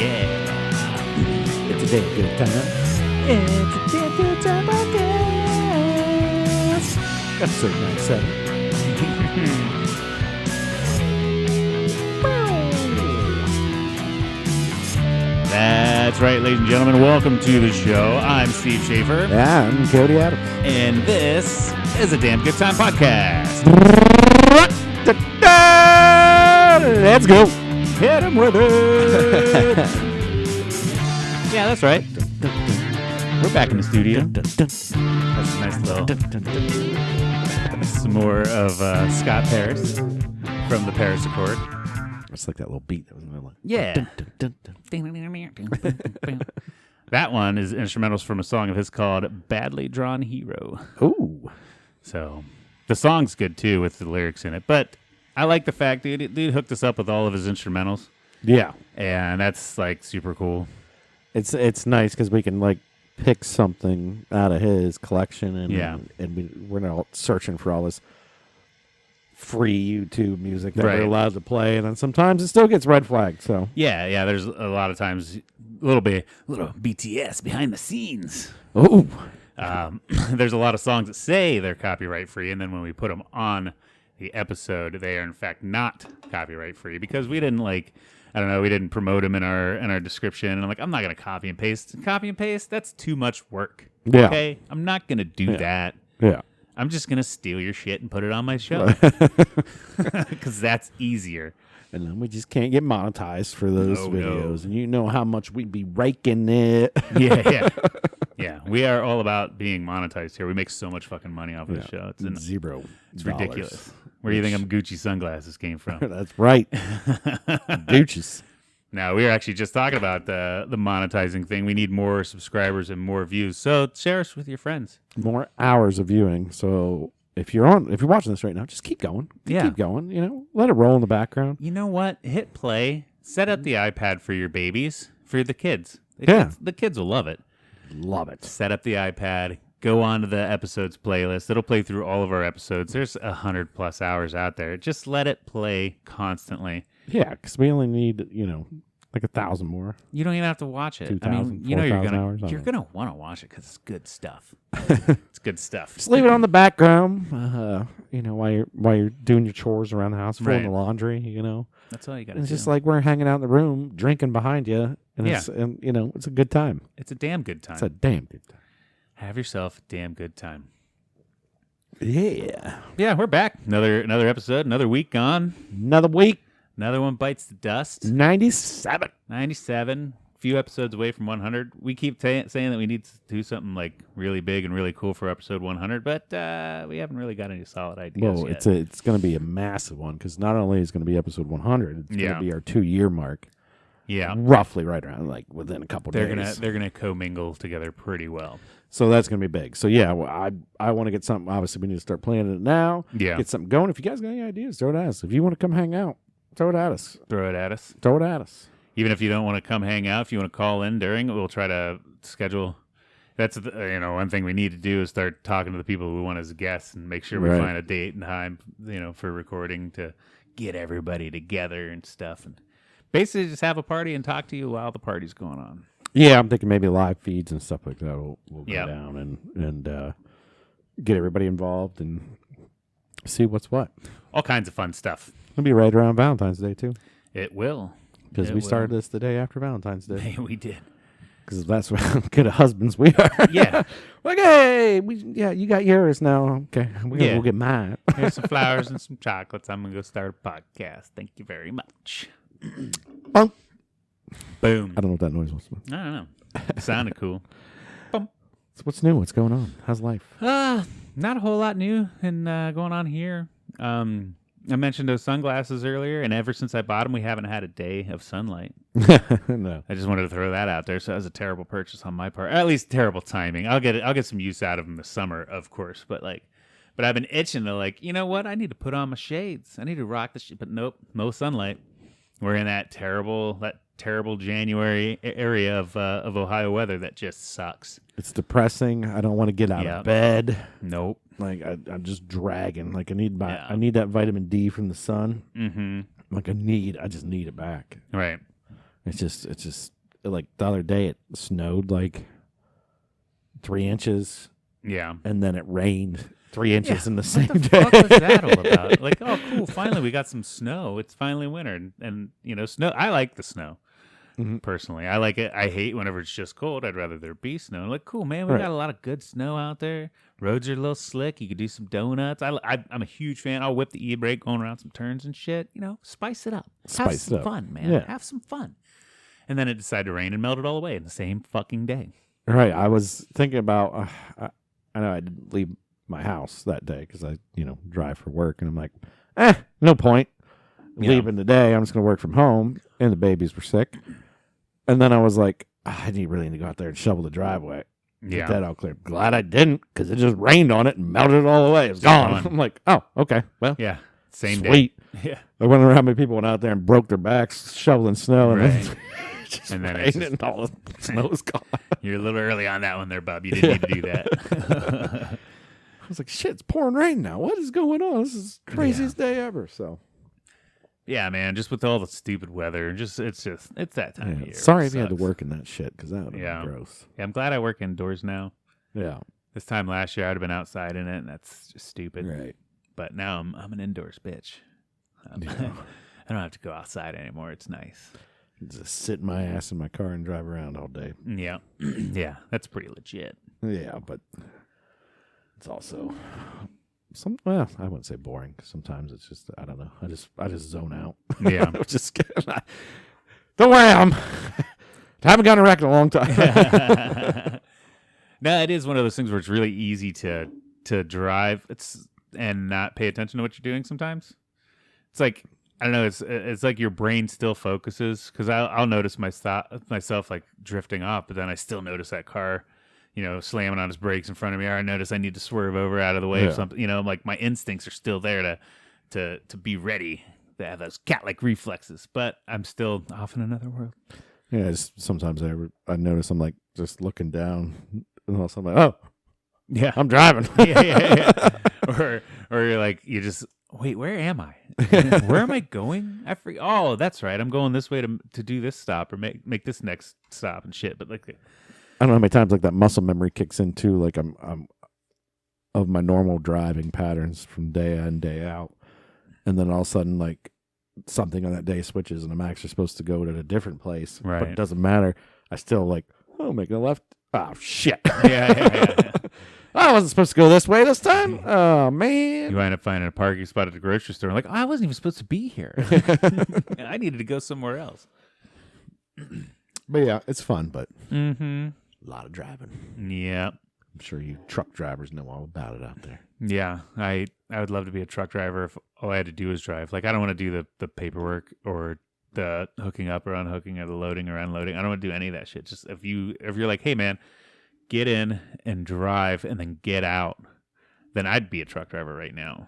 Yeah. It's a damn good time. It's a damn good time podcast. Episode 97. That's right, ladies and gentlemen. Welcome to the show. I'm Steve Schaefer. Yeah, I'm Cody Adams. And this is a Damn Good Time podcast. Let's go. Hit him with it. Yeah, that's right. We're back in the studio. That's a nice little... Some more of Scott Paris from the Paris Accord. It's like that little beat that was in the middle. Yeah. That one is instrumentals from a song of his called Badly Drawn Hero. Ooh. So the song's good too with the lyrics in it. But I like the fact dude hooked us up with all of his instrumentals. Yeah. And that's like super cool. It's nice because we can like pick something out of his collection and we're not searching for all this free YouTube music that we're allowed to play, and then sometimes it still gets red flagged. So yeah, there's a lot of times a little BTS behind the scenes. Oh, there's a lot of songs that say they're copyright free, and then when we put them on the episode, they are in fact not copyright free because we didn't we didn't promote them in our description. And I'm like, I'm not gonna copy and paste. That's too much work. Yeah. Okay, I'm not gonna do that. Yeah. I'm just going to steal your shit and put it on my show. Because that's easier. And then we just can't get monetized for those videos. And you know how much we'd be raking it. Yeah, we are all about being monetized here. We make so much fucking money off of the show. It's $0. It's ridiculous. Where do you think Gucci sunglasses came from? That's right. Gucci's. Now, we were actually just talking about the monetizing thing. We need more subscribers and more views. So share us with your friends. More hours of viewing. So if you're watching this right now, just keep going. Keep going. Let it roll in the background. You know what? Hit play. Set up the iPad for your babies, for the kids. The kids will love it. Love it. Set up the iPad. Go on to the episodes playlist. It'll play through all of our episodes. There's 100+ hours out there. Just let it play constantly. Yeah, because we only need, like 1,000 more. You don't even have to watch it. 2,000, you're hours. gonna want to watch it because it's good stuff. It's good stuff. Just leave it on the background. While you're doing your chores around the house, folding the laundry. That's all you got to do. It's just like we're hanging out in the room, drinking behind you, and it's a good time. It's a damn good time. It's a damn good time. Have yourself a damn good time. Yeah. Yeah, we're back. Another episode. Another week gone. Another week. Another one bites the dust. 97. 97. Few episodes away from 100. We keep saying that we need to do something like really big and really cool for episode 100, but we haven't really got any solid ideas yet. It's going to be a massive one because not only is it going to be episode 100, it's going to be our 2-year mark. Yeah, roughly right around within a couple days. They're gonna commingle together pretty well. So that's gonna be big. So yeah, I want to get something. Obviously, we need to start planning it now. Yeah, get something going. If you guys got any ideas, throw it at us. If you want to come hang out, throw it at us. Throw it at us. Throw it at us. Even if you don't want to come hang out, if you want to call in during, we'll try to schedule. That's one thing we need to do is start talking to the people we want as guests and make sure we find a date and time, for recording to get everybody together and stuff and. Basically, just have a party and talk to you while the party's going on. Yeah, I'm thinking maybe live feeds and stuff like that will go down and get everybody involved and see what's what. All kinds of fun stuff. It'll be right around Valentine's Day, too. It will. Because we started this the day after Valentine's Day. We did. Because that's what good of husbands we are. Yeah. Like, hey, you got yours now. Okay, we'll get mine. Here's some flowers and some chocolates. I'm going to go start a podcast. Thank you very much. Bum. Boom. I don't know what that noise was. I don't know. It sounded cool. Bum. So what's new? What's going on? How's life? Not a whole lot new and going on here. I mentioned those sunglasses earlier, and ever since I bought them, we haven't had a day of sunlight. No. I just wanted to throw that out there. So that was a terrible purchase on my part. Or at least terrible timing. I'll get some use out of them this summer, of course. But I've been itching to you know what? I need to put on my shades. I need to rock the shit. But nope, no sunlight. We're in that terrible January area of Ohio weather that just sucks. It's depressing. I don't want to get out of bed. Nope. I'm just dragging. I need that vitamin D from the sun. Mm-hmm. I just need it back. Right. It's just like the other day it snowed like 3 inches. Yeah. And then it rained 3 inches in the same day. What the fuck was that all about? Like, oh, cool. Finally, we got some snow. It's finally winter. And snow. I like the snow. Personally, I like it. I hate whenever it's just cold. I'd rather there be snow. Like, cool, man. We got a lot of good snow out there. Roads are a little slick. You could do some donuts. I'm a huge fan. I'll whip the e-brake going around some turns and shit. Spice it up. Have some fun, man. Yeah. Have some fun. And then it decided to rain and melt it all away in the same fucking day. Right. I was thinking about. I know I didn't leave my house that day because I drive for work, and I'm like, no point leaving today. I'm just gonna work from home, and the babies were sick. And then I was like, I really need to go out there and shovel the driveway. Get that all clear. Glad I didn't, because it just rained on it and melted it all away. It was gone. I'm like, oh, okay. Well, yeah, same sweet. Day. Yeah. I wonder how many people went out there and broke their backs shoveling snow. And then and then and all the snow was gone. You're a little early on that one there, bub. You didn't need to do that. I was like, shit, it's pouring rain now. What is going on? This is the craziest day ever. So. Yeah, man, just with all the stupid weather, it's that time of year. Sorry if you had to work in that shit, because that would have been gross. Yeah, I'm glad I work indoors now. Yeah. This time last year, I'd have been outside in it, and that's just stupid. Right. But now I'm an indoors bitch. I don't have to go outside anymore. It's nice. Just sit my ass in my car and drive around all day. Yeah. Yeah, that's pretty legit. Yeah, but it's also... I wouldn't say boring, because sometimes it's just, I don't know. I just zone out. Yeah. Just kidding. Don't worry, I haven't gotten a wreck in a long time. No, it is one of those things where it's really easy to drive and not pay attention to what you're doing sometimes. It's like, I don't know, it's like your brain still focuses, because I'll notice myself like drifting off, but then I still notice that car slamming on his brakes in front of me, or I notice I need to swerve over out of the way of something. Like my instincts are still there to be ready, to have those cat-like reflexes, but I'm still off in another world. Yeah, sometimes I notice I'm like just looking down, and also I'm like, oh, yeah, I'm driving. yeah. Or you're like, you just wait, where am I? Where am I going? I forget. Oh, that's right. I'm going this way to do this stop or make this next stop and shit. But like. I don't know how many times like that muscle memory kicks in too. Like I'm of my normal driving patterns from day in, day out, and then all of a sudden like something on that day switches, and I'm actually supposed to go to a different place, right? But it doesn't matter. I still like making a left. Oh shit! Yeah. I wasn't supposed to go this way this time. Oh man! You wind up finding a parking spot at the grocery store. Like, I wasn't even supposed to be here. I needed to go somewhere else. But yeah, it's fun. But. Mm-hmm. A lot of driving. Yeah. I'm sure you truck drivers know all about it out there. Yeah. I would love to be a truck driver if all I had to do was drive. Like, I don't want to do the paperwork or the hooking up or unhooking or the loading or unloading. I don't want to do any of that shit. Just if you're like, hey, man, get in and drive and then get out, then I'd be a truck driver right now.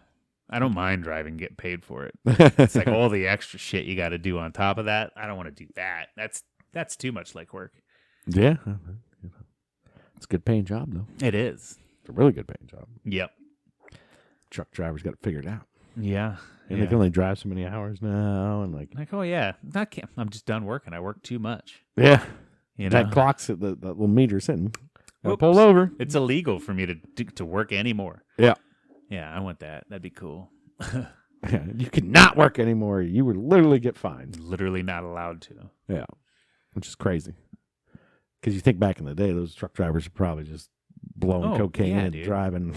I don't mind driving, get paid for it. It's like all the extra shit you got to do on top of that. I don't want to do that. That's too much like work. Yeah. It's a good paying job, though. It is. It's a really good paying job. Yep. Truck drivers got it figured out. Yeah. And they can only drive so many hours now. And like oh, yeah. I'm just done working. I work too much. Yeah. That clock's at the little meter sitting. Pull over. It's illegal for me to work anymore. Yeah. Yeah, I want that. That'd be cool. Yeah, you cannot work anymore. You would literally get fined. Literally not allowed to. Yeah. Which is crazy. Because you think back in the day, those truck drivers are probably just blowing cocaine and driving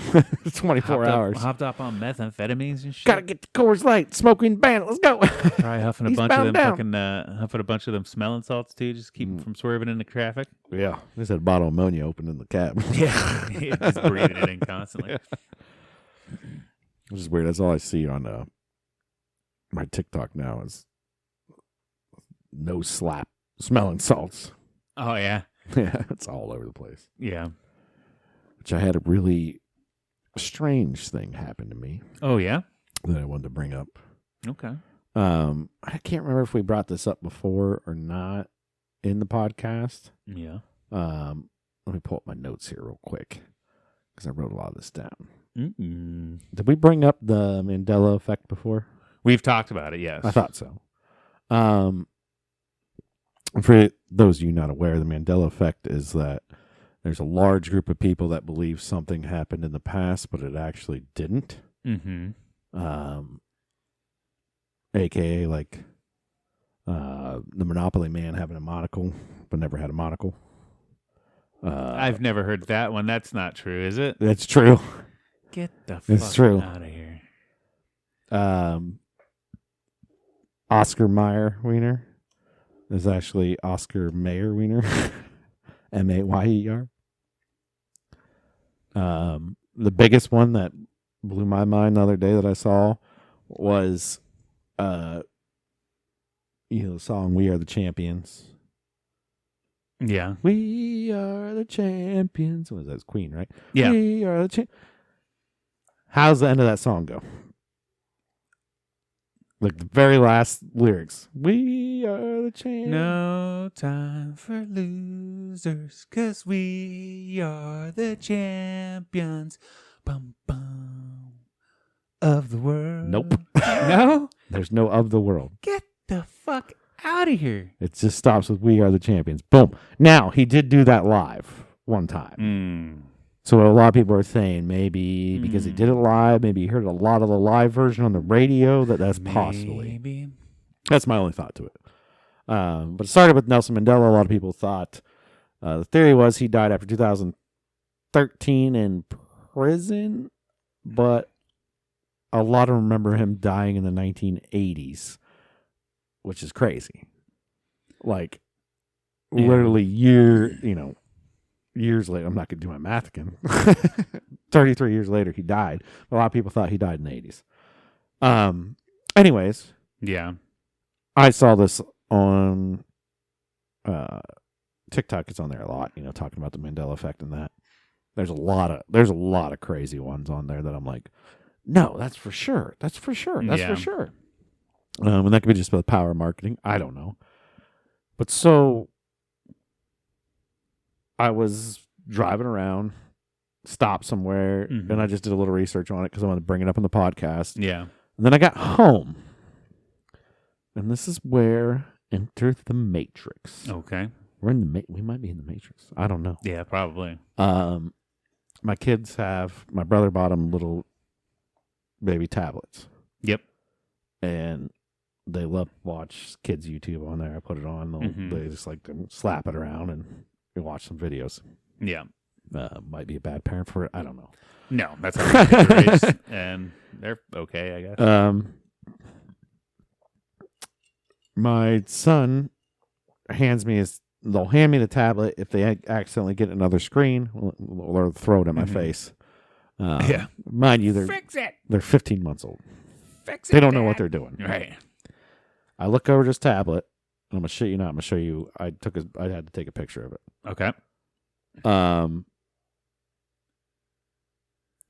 24 hours. Hopped up on methamphetamines and shit. Gotta get the Coors Light, smoking Bandit. Let's go. Probably huffing a bunch of them huffing a bunch of them smelling salts too, just keep them from swerving into traffic. Yeah. They just had a bottle of ammonia open in the cab. Yeah. Just breathing it in constantly. Yeah. Which is weird. That's all I see on my TikTok now is no slap smelling salts. Oh, yeah. Yeah, it's all over the place. Yeah. Which I had a really strange thing happen to me. Oh, yeah? That I wanted to bring up. Okay. I can't remember if we brought this up before or not in the podcast. Yeah. Let me pull up my notes here real quick because I wrote a lot of this down. Mm-mm. Did we bring up the Mandela effect before? We've talked about it, yes. I thought so. For those of you not aware, the Mandela effect is that there's a large group of people that believe something happened in the past, but it actually didn't. Mm-hmm. AKA like the Monopoly man having a monocle, but never had a monocle. I've never heard that one. That's not true, is it? That's true. Get the It's fuck true. out of here. Oscar Mayer Wiener is actually Oscar Mayer Wiener. Mayer. The biggest one that blew my mind the other day that I saw was the song "We Are the Champions." Yeah. We are the champions. What was that? It's Queen, right? Yeah. We are the champions. How's the end of that song go? Like the very last lyrics. We are the champions. No time for losers, 'cause we are the champions. Bum, bum, of the world. Nope. No? There's no of the world. Get the fuck out of here. It just stops with "We are the champions." Boom. Now, he did do that live one time. So a lot of people are saying maybe because he did it live, maybe he heard a lot of the live version on the radio, that's possibly. Maybe. That's my only thought to it. But it started with Nelson Mandela. A lot of people thought the theory was he died after 2013 in prison, but a lot of them remember him dying in the 1980s, which is crazy. Like, literally years later. I'm not going to do my math again. 33 years later, he died. A lot of people thought he died in the 80s. Anyways. Yeah. I saw this on TikTok. It's on there a lot, talking about the Mandela effect and that. There's a lot of crazy ones on there that I'm like, no, that's for sure. That's for sure. That's for sure. And that could be just the power of marketing. I don't know. But so I was driving around, stopped somewhere, and I just did a little research on it because I wanted to bring it up on the podcast. Yeah. And then I got home. And this is where enter the Matrix. Okay. We're in the we might be in the Matrix. I don't know. Yeah, probably. My kids my brother bought them little baby tablets. Yep. And they love to watch kids YouTube on there. I put it on. They just like to slap it around and watch some videos. Yeah. Might be a bad parent for it. I don't know. No, that's how they're raised, and they're okay, I guess. My son they'll hand me the tablet if they accidentally get another screen, or throw it in my face. Mind you, they're 15 months old. Fix it. They don't know what they're doing. Right. I look over this tablet. And I'm gonna show you now. I'm gonna show you. I had to take a picture of it. Okay.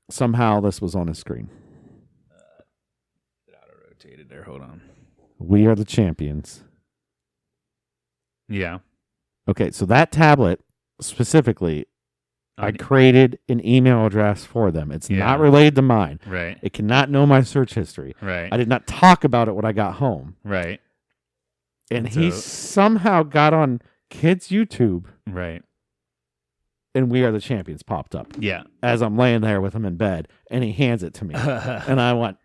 Somehow this was on his screen. It auto-rotated there. Hold on. We are the champions. Yeah. Okay, so that tablet specifically, I created an email address for them. It's not related to mine. Right. It cannot know my search history. Right. I did not talk about it when I got home. Right. And he somehow got on kids' YouTube. Right. And We Are the Champions popped up. Yeah. As I'm laying there with him in bed, and he hands it to me. And I went,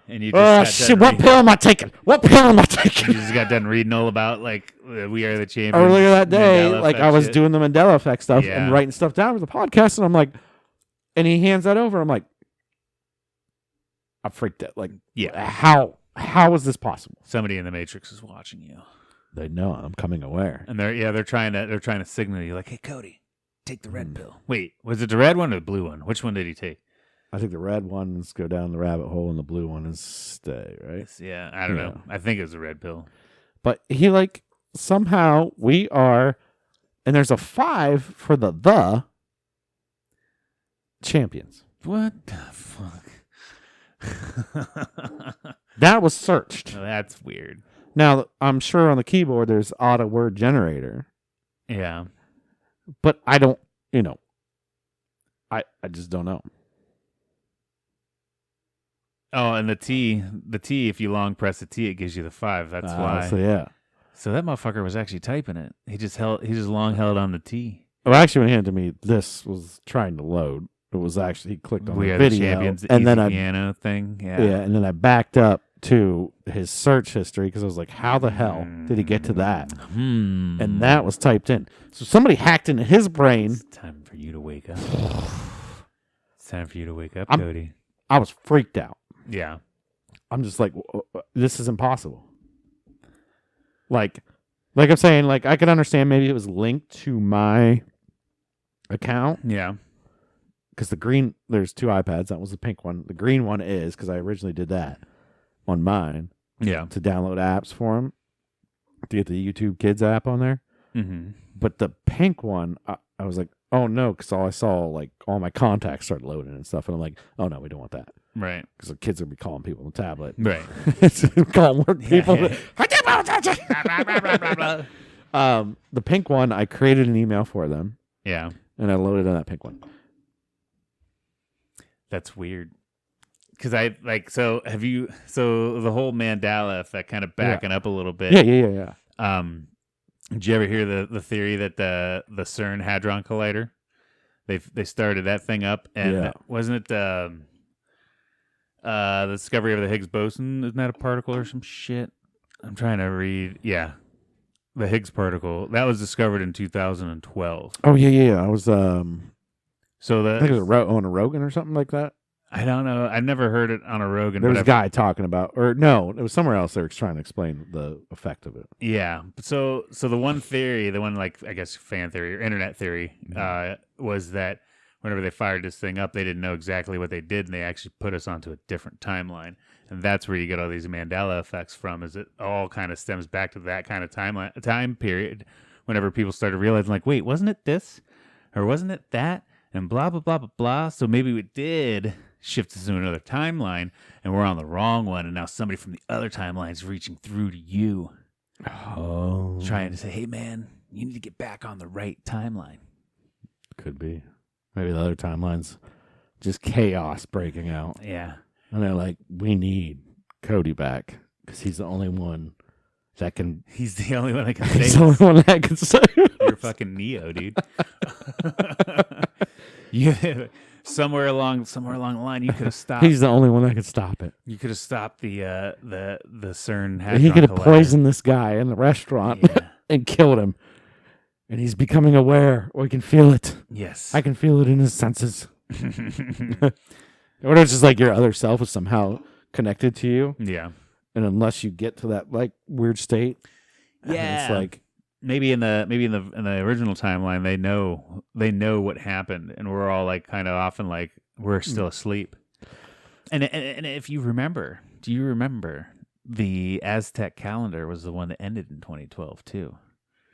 and you just shit, what pill am I taking? What pill am I taking? You just got done reading all about, like, We Are the Champions. Earlier that day, Mandela I was shit. doing the Mandela effect stuff and writing stuff down for the podcast, and I'm like, and he hands that over. I'm like, I freaked out. Like, how is this possible? Somebody in the Matrix is watching you. They know I'm coming aware, and they're trying to signal you, like, hey, Cody, take the red pill. Wait, was it the red one or the blue one? Which one did he take? I think the red ones go down the rabbit hole, and the blue one is stay, right? Yeah, I don't know. I think it was the red pill. But he somehow we are, and there's a 5 for the champions. What the fuck? That was searched. Oh, that's weird. Now, I'm sure on the keyboard there's auto word generator. Yeah. But I don't, I just don't know. Oh, and the T, if you long press the T, it gives you the 5. That's why. So, yeah. So that motherfucker was actually typing it. He just long held on the T. Well, actually, when he handed to me, this was trying to load. It was actually, he clicked on We the Are video. the Champions, and easy then piano thing. Yeah. And then I backed up to his search history because I was like, how the hell did he get to that? And that was typed in. So somebody hacked into his brain. It's time for you to wake up. It's time for you to wake up, Cody. I was freaked out. Yeah. I'm just like, this is impossible. Like I'm saying, like, I could understand maybe it was linked to my account. Yeah. Because there's 2 iPads. That was the pink one. The green one is, because I originally did that on mine. Yeah. To download apps for them. To get the YouTube Kids app on there. Mm-hmm. But the pink one, I was like, oh no, because all I saw, like, all my contacts started loading and stuff. And I'm like, oh no, we don't want that. Right. Because the kids will be calling people on the tablet. Right. Calling work people. The pink one, I created an email for them. Yeah. And I loaded on that pink one. That's weird. Because so the whole Mandela effect, kind of backing up a little bit. Yeah. Did you ever hear the theory that the CERN Hadron Collider, they started that thing up, and wasn't it the discovery of the Higgs boson? Isn't that a particle or some shit? I'm trying to read. Yeah, the Higgs particle that was discovered in 2012. Oh yeah. I was I think it was on a Rogan or something like that. I don't know. I've never heard it on a Rogan. There was a guy talking about, or no, it was somewhere else. They were trying to explain the effect of it. Yeah. So the one theory, the one, like, I guess fan theory or internet theory, was that whenever they fired this thing up, they didn't know exactly what they did, and they actually put us onto a different timeline. And that's where you get all these Mandela effects from. Is it all kind of stems back to that kind of time period? Whenever people started realizing, like, wait, wasn't it this, or wasn't it that, and blah blah blah blah blah. So maybe we did shift us to another timeline, and we're on the wrong one, and now somebody from the other timeline is reaching through to you, trying to say, hey man, you need to get back on the right timeline. Could be. Maybe the other timeline's just chaos breaking out. Yeah. And they're like, we need Cody back because he's the only one that can. He's the only one that can save He's the only one that can save. You're fucking Neo, dude. Yeah. Somewhere along the line, you could have stopped. He's the only one that could stop it. You could have stopped the CERN Hadron He could have Collider. poisoned this guy in the restaurant and killed him. And he's becoming aware. We can feel it. Yes. I can feel it in his senses. Or it's just like your other self is somehow connected to you. Yeah. And unless you get to that like weird state, it's like maybe in the original timeline they know what happened, and we're all like kind of often like we're still asleep. And if you remember, do you remember the Aztec calendar was the one that ended in 2012 too?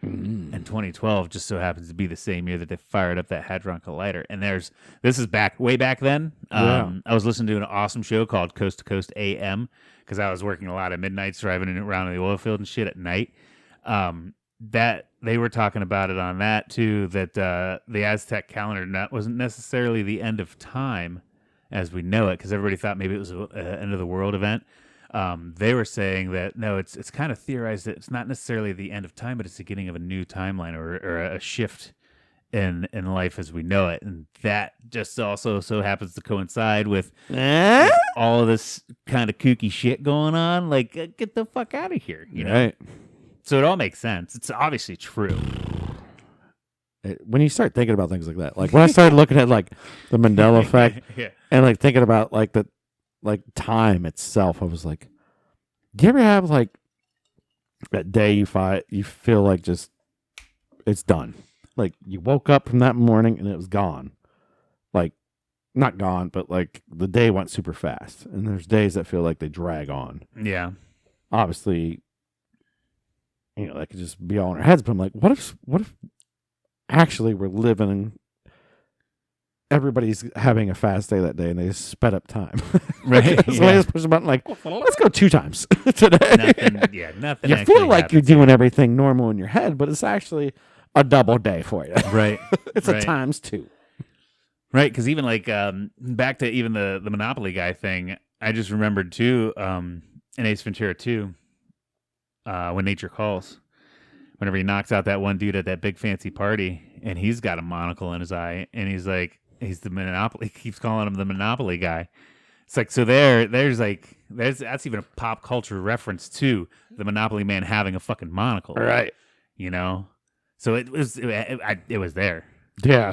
And 2012 just so happens to be the same year that they fired up that Hadron Collider. And this is way back then. I was listening to an awesome show called Coast to Coast AM because I was working a lot of midnights driving around in the oil field and shit at night. That they were talking about it on that too, that the Aztec calendar wasn't necessarily the end of time as we know it, because everybody thought maybe it was an end of the world event. They were saying that no, it's kind of theorized that it's not necessarily the end of time, but it's the beginning of a new timeline or a shift in life as we know it, and that just also so happens to coincide with all of this kind of kooky shit going on. Like, get the fuck out of here, you know? Right. So it all makes sense. It's obviously true. When you start thinking about things like that, like when I started looking at like the Mandela effect and like thinking about like the like time itself, I was like, do you ever have like that day you feel like just it's done? Like you woke up from that morning and it was gone. Like not gone, but like the day went super fast. And there's days that feel like they drag on. Yeah. Obviously, you know, that could just be all in our heads, but I'm like, what if actually we're living, everybody's having a fast day that day and they just sped up time. Right. So I just push the button like, let's go 2 times today. Nothing. You feel like you're doing everything normal in your head, but it's actually a double day for you. Right. It's a times 2. Right, because even like back to even the Monopoly guy thing, I just remembered too, in Ace Ventura 2, When Nature Calls, whenever he knocks out that one dude at that big fancy party, and he's got a monocle in his eye, and he's like, he's the Monopoly. He keeps calling him the Monopoly guy. It's like, so that's even a pop culture reference to the Monopoly man having a fucking monocle, Right. you know. So it was there. Yeah,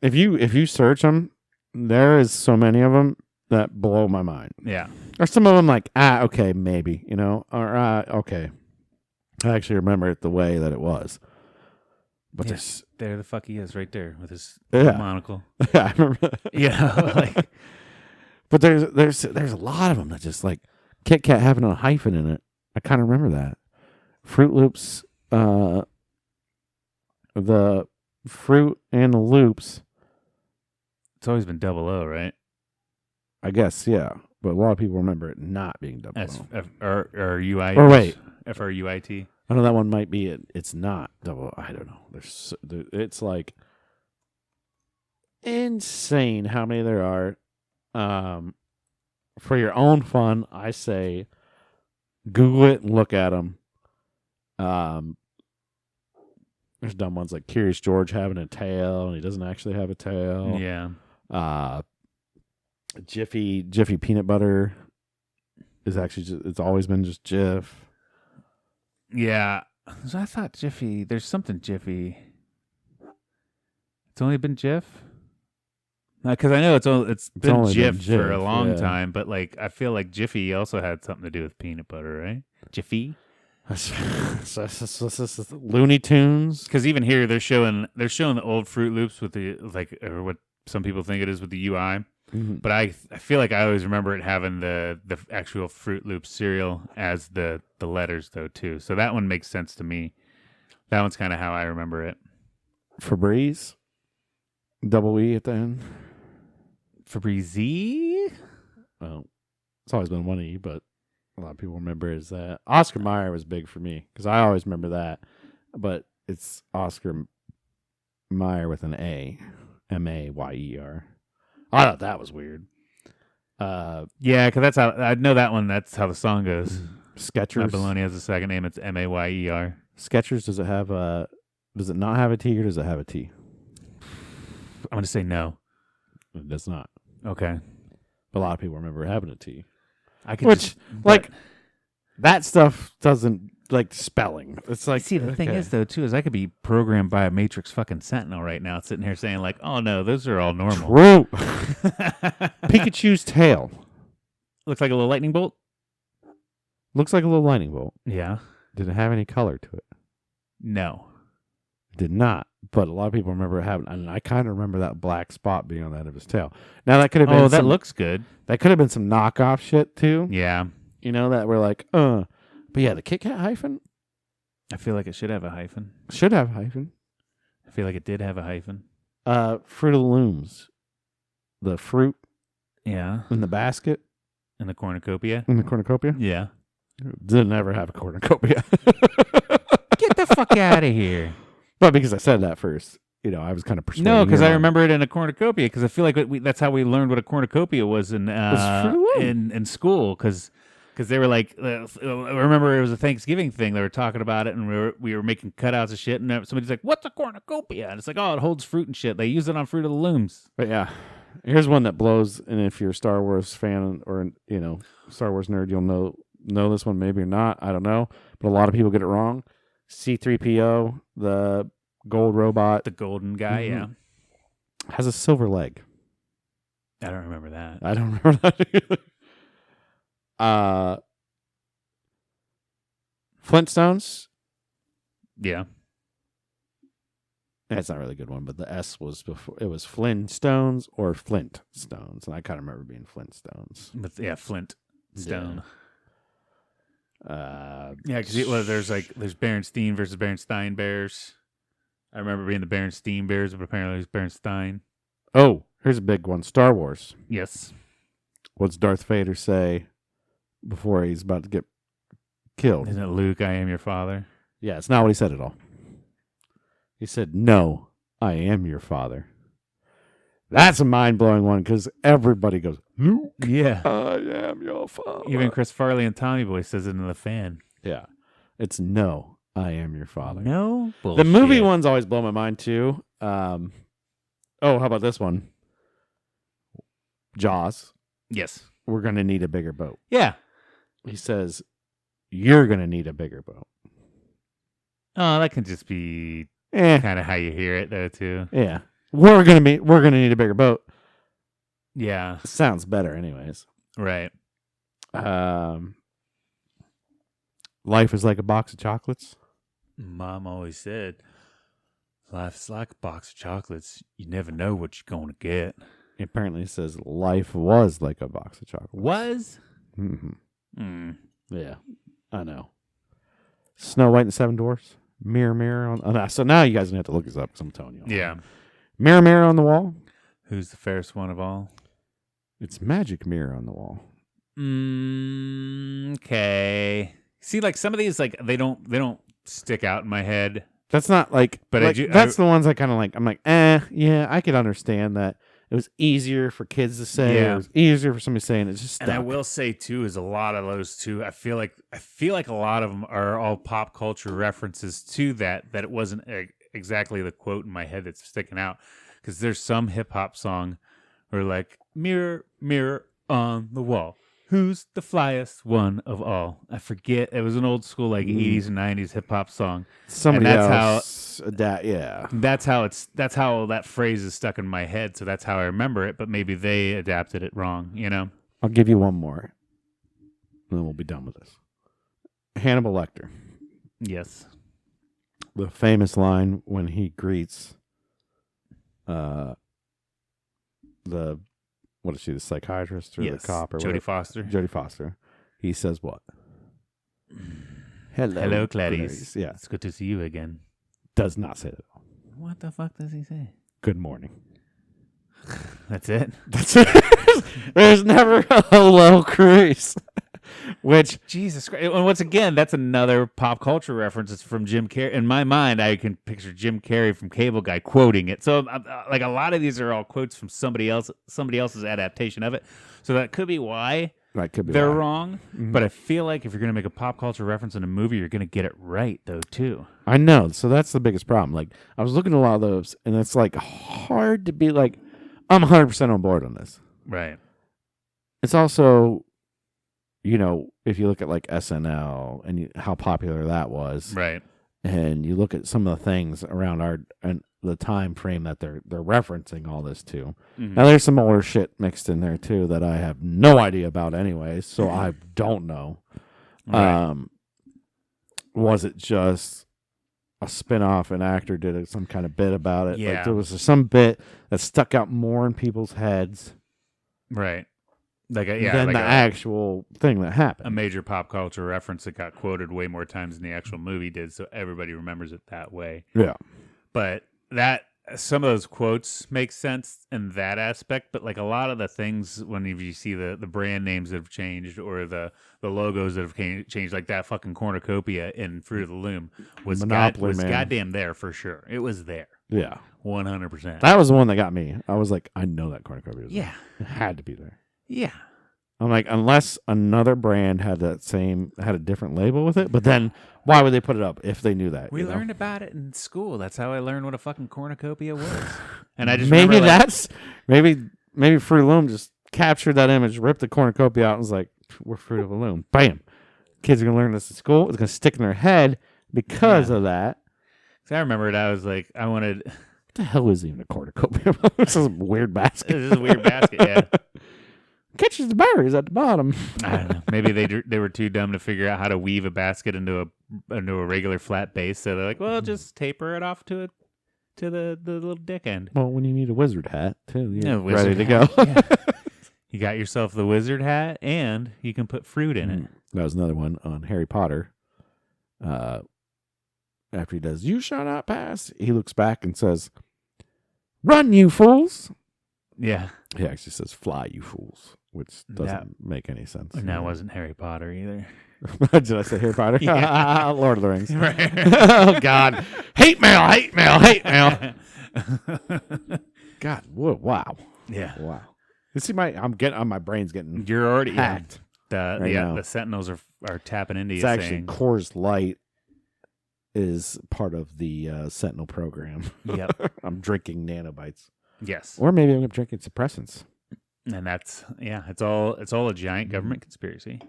if you search them, there is so many of them that blow my mind. Yeah. Or some of them like, okay, maybe, or okay. I actually remember it the way that it was. But there the fuck he is right there with his Yeah. monocle. Yeah, I remember. Like, but there's a lot of them that just like Kit Kat having a hyphen in it. I kind of remember that. Fruit Loops, the fruit and the loops. it's always been double O, right? I guess, yeah. But a lot of people remember it not being double O. Or UI. Or wait. FRUIT. I know that one might be it. It's not double. I don't know. It's like insane how many there are. For your own fun, I say Google it and look at them. There's dumb ones like Curious George having a tail and he doesn't actually have a tail. Yeah. Jiffy peanut butter is actually it's always been just Jif. Yeah. So I thought Jiffy, there's something Jiffy. It's only been Jif? Because I know it's been Jif for a long time, but like I feel like Jiffy also had something to do with peanut butter, right? Jiffy? Looney Tunes. Because even here they're showing the old Fruit Loops with the or what some people think it is with the UI. Mm-hmm. But I feel like I always remember it having the actual Fruit Loops cereal as the letters though too. So that one makes sense to me. That one's kind of how I remember it. Febreze, double E at the end. Febreze? Well, it's always been one E, but a lot of people remember it as that. Oscar Mayer was big for me because I always remember that, but it's Oscar Mayer with an A, Mayer. I thought that was weird. Yeah, because that's how I know that one. That's how the song goes. Skechers. Baloney has a second name. It's Mayer. Skechers. Does it not have a T or does it have a T? I'm going to say no. It does not. Okay. But a lot of people remember having a T. Like that stuff doesn't like spelling. It's like, see, the thing is though too is I could be programmed by a Matrix fucking Sentinel right now, sitting here saying like, oh no, those are all normal. True. Pikachu's tail looks like a little lightning bolt. Looks like a little lightning bolt. Yeah. Did it have any color to it? No. It did not. But a lot of people remember it having, and I kind of remember that black spot being on the end of his tail. Now that could have been. Oh, that looks good. That could have been some knockoff shit too. Yeah. That we're like, But yeah, the Kit Kat hyphen. I feel like it should have a hyphen. Should have a hyphen. I feel like it did have a hyphen. Fruit of the Looms. The fruit. Yeah. In the basket. In the cornucopia. Yeah. Didn't ever have a cornucopia. Get the fuck out of here. But because I said that first, I was kind of persuaded. No, because I remember it in a cornucopia. Because I feel like that's how we learned what a cornucopia was in school. Because they were like, I remember it was a Thanksgiving thing. They were talking about it, and we were making cutouts of shit. And somebody's like, "What's a cornucopia?" And it's like, "Oh, it holds fruit and shit." They use it on Fruit of the Looms. But yeah, here's one that blows. And if you're a Star Wars fan or Star Wars nerd, you'll know this one. Maybe or not. I don't know. But a lot of people get it wrong. C-3PO, the gold robot. The golden guy, yeah. Has a silver leg. I don't remember that. I don't remember that either. Flintstones. Yeah. That's not really a good one, but the S was before. It was Flintstones or Flintstones. And I kind of remember being Flintstones. Flintstone. Yeah. Because there's Berenstein versus Berenstein Bears. I remember being the Berenstein Bears, but apparently it's Berenstein. Oh, here's a big one. Star Wars. Yes. What's Darth Vader say before he's about to get killed? Isn't it Luke, I am your father? Yeah, it's not what he said at all. He said, "No, I am your father." That's a mind-blowing one because everybody goes, "Luke, yeah, I am your father." Even Chris Farley and Tommy Boy says it in The Fan. Yeah. It's no, I am your father. No bullshit. The movie ones always blow my mind too. How about this one? Jaws. Yes. We're going to need a bigger boat. Yeah. He says, you're going to need a bigger boat. Oh, that can just be kind of how you hear it, though, too. Yeah. We're going to need a bigger boat. Yeah. Sounds better anyways. Right. Life is like a box of chocolates. Mom always said, life's like a box of chocolates. You never know what you're going to get. Apparently it says life was like a box of chocolates. Was? Mm-hmm. Mm. Yeah, I know. Snow White and the Seven Dwarfs. Mirror, mirror on. So now you guys are going to have to look this up because I'm telling you. Yeah. Mirror, mirror on the wall. Who's the fairest one of all? It's magic mirror on the wall. Okay. See, like some of these, like they don't stick out in my head. That's not like, but that's the ones I kind of like. I'm like, yeah, I could understand that. It was easier for kids to say. Yeah. It was easier for somebody saying it. Just stuck. And I will say too, is a lot of those too. I feel like a lot of them are all pop culture references to that it wasn't exactly the quote in my head that's sticking out. Because there's some hip hop song where like mirror, mirror on the wall, who's the flyest one of all? I forget. It was an old school like 80s and 90s hip hop song. Somebody else. Yeah. That's how that phrase is stuck in my head. So that's how I remember it. But maybe they adapted it wrong. You know. I'll give you one more, and then we'll be done with this. Hannibal Lecter. Yes. The famous line when he greets the what is she, the psychiatrist or the cop or Jodie Foster. Jodie Foster. He says what? Hello, Clarice. Yeah. It's good to see you again. Does not say that. What the fuck does he say? Good morning. That's it? That's it. There's never a hello, Clarice. Which, Jesus Christ. And once again, that's another pop culture reference. It's from Jim Carrey. In my mind, I can picture Jim Carrey from Cable Guy quoting it. So, like, a lot of these are all quotes from somebody else's adaptation of it. So that could be why they're wrong. Mm-hmm. But I feel like if you're going to make a pop culture reference in a movie, you're going to get it right, though, too. I know. So that's the biggest problem. Like, I was looking at a lot of those, and it's, like, hard to be like, I'm 100% on board on this. Right. It's also... You know, if you look at like SNL and how popular that was, right, and you look at some of the things around the time frame that they're referencing all this to. Mm-hmm. Now, there's some older shit mixed in there too that I have no idea about, anyways. So I don't know. Right. Was it just a spinoff? An actor did some kind of bit about it. Yeah, like, there was some bit that stuck out more in people's heads. Right. Than the actual thing that happened. A major pop culture reference that got quoted way more times than the actual movie did, so everybody remembers it that way. Yeah. But some of those quotes make sense in that aspect, but like a lot of the things, when you see the brand names that have changed or the logos that have changed, like that fucking cornucopia in Fruit of the Loom was goddamn there for sure. It was there. Yeah. 100%. That was the one that got me. I was like, I know that cornucopia was there. It had to be there. Yeah. I'm like, unless another brand had a different label with it, but then why would they put it up if they knew that? We learned about it in school. That's how I learned what a fucking cornucopia was. And I just maybe remember, maybe Fruit of the Loom just captured that image, ripped the cornucopia out, and was like, we're Fruit of the Loom. Bam. Kids are gonna learn this at school. It's gonna stick in their head because of that. So I remember it. I was like, I wanted. What the hell is even a cornucopia? This is a weird basket. This is a weird basket. Yeah. Catches the berries at the bottom. I don't know. Maybe they were too dumb to figure out how to weave a basket into a regular flat base. So they're like, well, just taper it off to the little dick end. Well, when you need a wizard hat too, you're ready to go. Yeah. You got yourself the wizard hat, and you can put fruit in it. That was another one on Harry Potter. After he does, "You shall not pass," he looks back and says, "Run, you fools!" Yeah. He actually says, "Fly, you fools," which doesn't make any sense. And that wasn't Harry Potter either. Did I say Harry Potter? Yeah. Lord of the Rings. Right. Oh, God. Hate mail, hate mail, hate mail. God, wow. Yeah. Wow. You see, my brain's getting You're already hacked. The Sentinels are tapping into it's you. It's actually Coors Light is part of the Sentinel program. Yep. I'm drinking nanobites. Yes. Or maybe I'm drinking suppressants. And that's it's all a giant government conspiracy.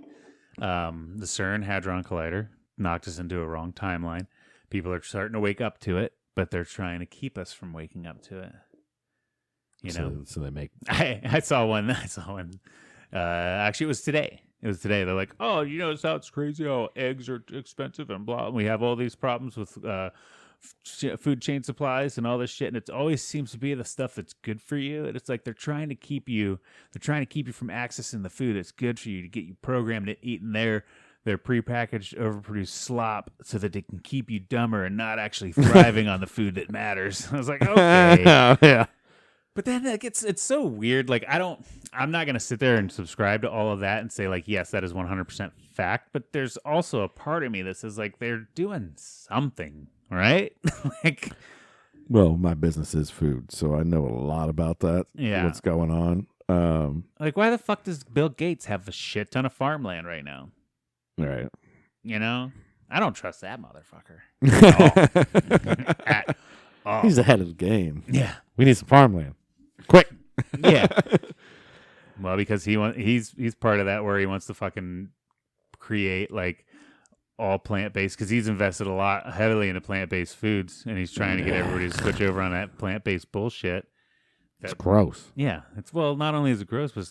The CERN Hadron Collider knocked us into a wrong timeline. People are starting to wake up to it, but they're trying to keep us from waking up to it. You know, so they make. I saw one. Actually, it was today. They're like, oh, you know, it's crazy how eggs are expensive and blah. And we have all these problems with food chain supplies and all this shit, and it always seems to be the stuff that's good for you. And it's like they're trying to keep you from accessing the food that's good for you, to get you programmed to eating their prepackaged, overproduced slop, so that they can keep you dumber and not actually thriving on the food that matters. I was like, okay, yeah. But then it's so weird. Like I'm not gonna sit there and subscribe to all of that and say like, yes, that is 100% fact. But there's also a part of me that says like they're doing something, right? Like, well, my business is food, so I know a lot about that. Yeah, what's going on? Like, why the fuck does Bill Gates have a shit ton of farmland right now? Right. You know, I don't trust that motherfucker at all. At all. He's ahead of the game. Yeah, we need some farmland. Quick. Yeah. Well, because he's part of that where he wants to fucking create like all plant-based, because he's invested a lot heavily into plant-based foods, and he's trying to get everybody to switch over on that plant-based bullshit. It's gross. Yeah. Not only is it gross, but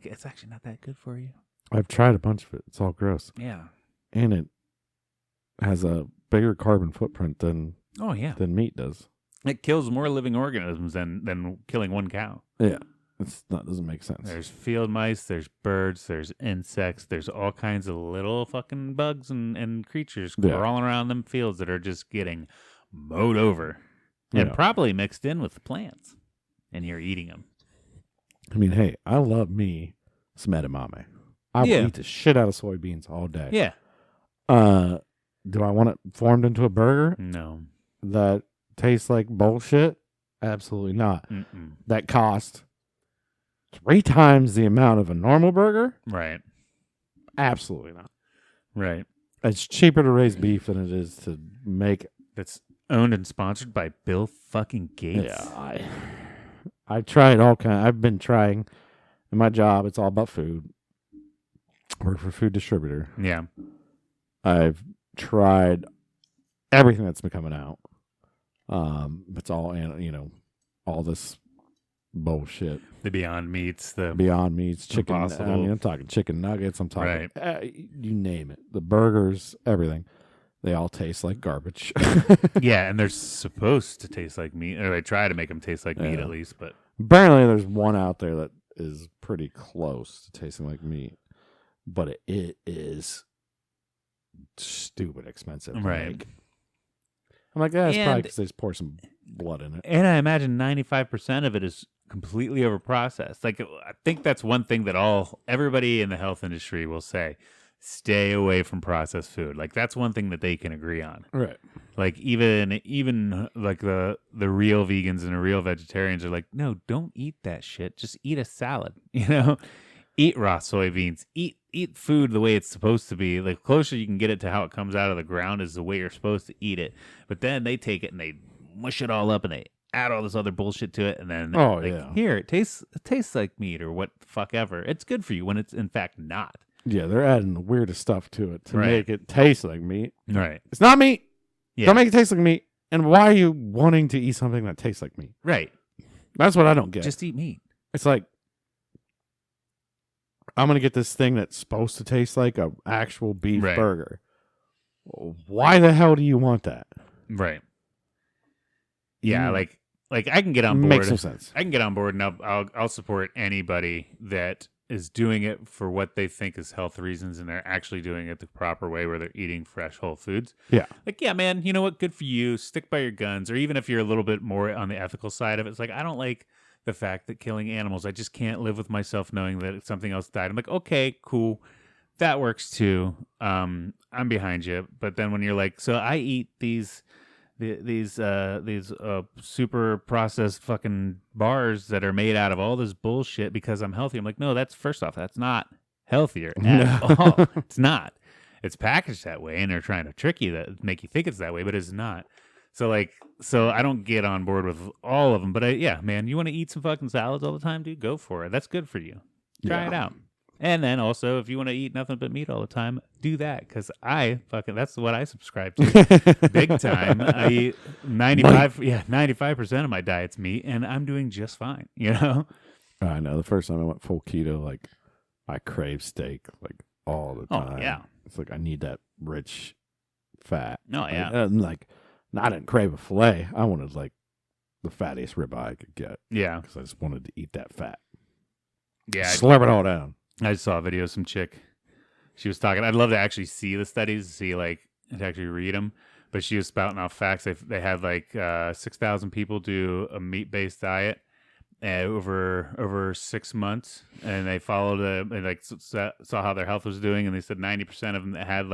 it's actually not that good for you. I've tried a bunch of it. It's all gross. Yeah. And it has a bigger carbon footprint than meat does. It kills more living organisms than killing one cow. Yeah. Doesn't make sense. There's field mice, there's birds, there's insects, there's all kinds of little fucking bugs and creatures crawling around them fields that are just getting mowed over and probably mixed in with the plants. And you're eating them. I mean, hey, I love me some edamame. I will eat the shit out of soybeans all day. Yeah. Do I want it formed into a burger? No. That tastes like bullshit? Absolutely not. Mm-mm. That cost 3 times the amount of a normal burger? Right. Absolutely not. Right. It's cheaper to raise beef than it is to make. That's owned and sponsored by Bill fucking Gates. Yeah. I've tried all kind. I've been trying. In my job, it's all about food. Work for a food distributor. Yeah. I've tried everything that's been coming out. It's all, all this bullshit. The Beyond Meats, chicken. Impossible. I mean, I'm talking chicken nuggets. I'm talking, right. You name it. The burgers, everything. They all taste like garbage. Yeah, and they're supposed to taste like meat, or they try to make them taste like meat at least. But apparently, there's one out there that is pretty close to tasting like meat, but it is stupid expensive. Right. I'm like, it's probably because they just pour some blood in it. And I imagine 95% of it is completely overprocessed. Like, I think that's one thing that everybody in the health industry will say. Stay away from processed food. Like, that's one thing that they can agree on. Right. Like, even like the real vegans and the real vegetarians are like, no, don't eat that shit. Just eat a salad. Eat raw soybeans. Eat food the way it's supposed to be. Like, closer you can get it to how it comes out of the ground is the way you're supposed to eat it. But then they take it and they mush it all up and they add all this other bullshit to it, and then here it tastes like meat or what the fuck ever. It's good for you when it's in fact not. Yeah, they're adding the weirdest stuff to it to make it taste like meat. Right. It's not meat. Yeah. Don't make it taste like meat. And why are you wanting to eat something that tastes like meat? Right. That's what I don't get. Just eat meat. It's like, I'm going to get this thing that's supposed to taste like an actual beef burger. Why the hell do you want that? Right. Yeah, like I can get on board. Makes no sense. I can get on board, and I'll support anybody that is doing it for what they think is health reasons, and they're actually doing it the proper way, where they're eating fresh whole foods. Yeah. Like, yeah, man, you know what? Good for you. Stick by your guns. Or even if you're a little bit more on the ethical side of it, it's like, I don't like the fact that killing animals, I just can't live with myself knowing that something else died. I'm like, okay, cool. That works too. I'm behind you. But then when you're like, so I eat these super processed fucking bars that are made out of all this bullshit because I'm healthy. I'm like, no, that's first off, that's not healthier at all. It's not. it's packaged that way, and they're trying to trick you, that make you think it's that way, but it's not. So I don't get on board with all of them, but yeah, man, you want to eat some fucking salads all the time, dude? Go for it. That's good for you. Try it out. And then also, if you want to eat nothing but meat all the time, do that, because that's what I subscribe to, big time. I eat 95% of my diet's meat, and I'm doing just fine. You know. I know. The first time I went full keto, like I crave steak like all the time. Oh yeah. It's like I need that rich fat. Oh yeah. I didn't crave a fillet. I wanted like the fattiest ribeye I could get. Yeah. Because I just wanted to eat that fat. Yeah. Slurp it all down. I just saw a video of some chick. She was talking. I'd love to actually see the studies, to actually read them. But she was spouting off facts. They had 6,000 people do a meat-based diet over 6 months, and they followed and saw how their health was doing, and they said 90% of them that had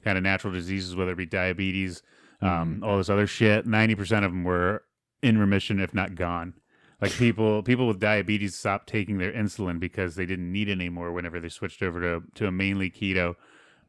kind of natural diseases, whether it be diabetes, all this other shit, 90% of them were in remission, if not gone. Like people with diabetes stopped taking their insulin because they didn't need it anymore whenever they switched over to a mainly keto,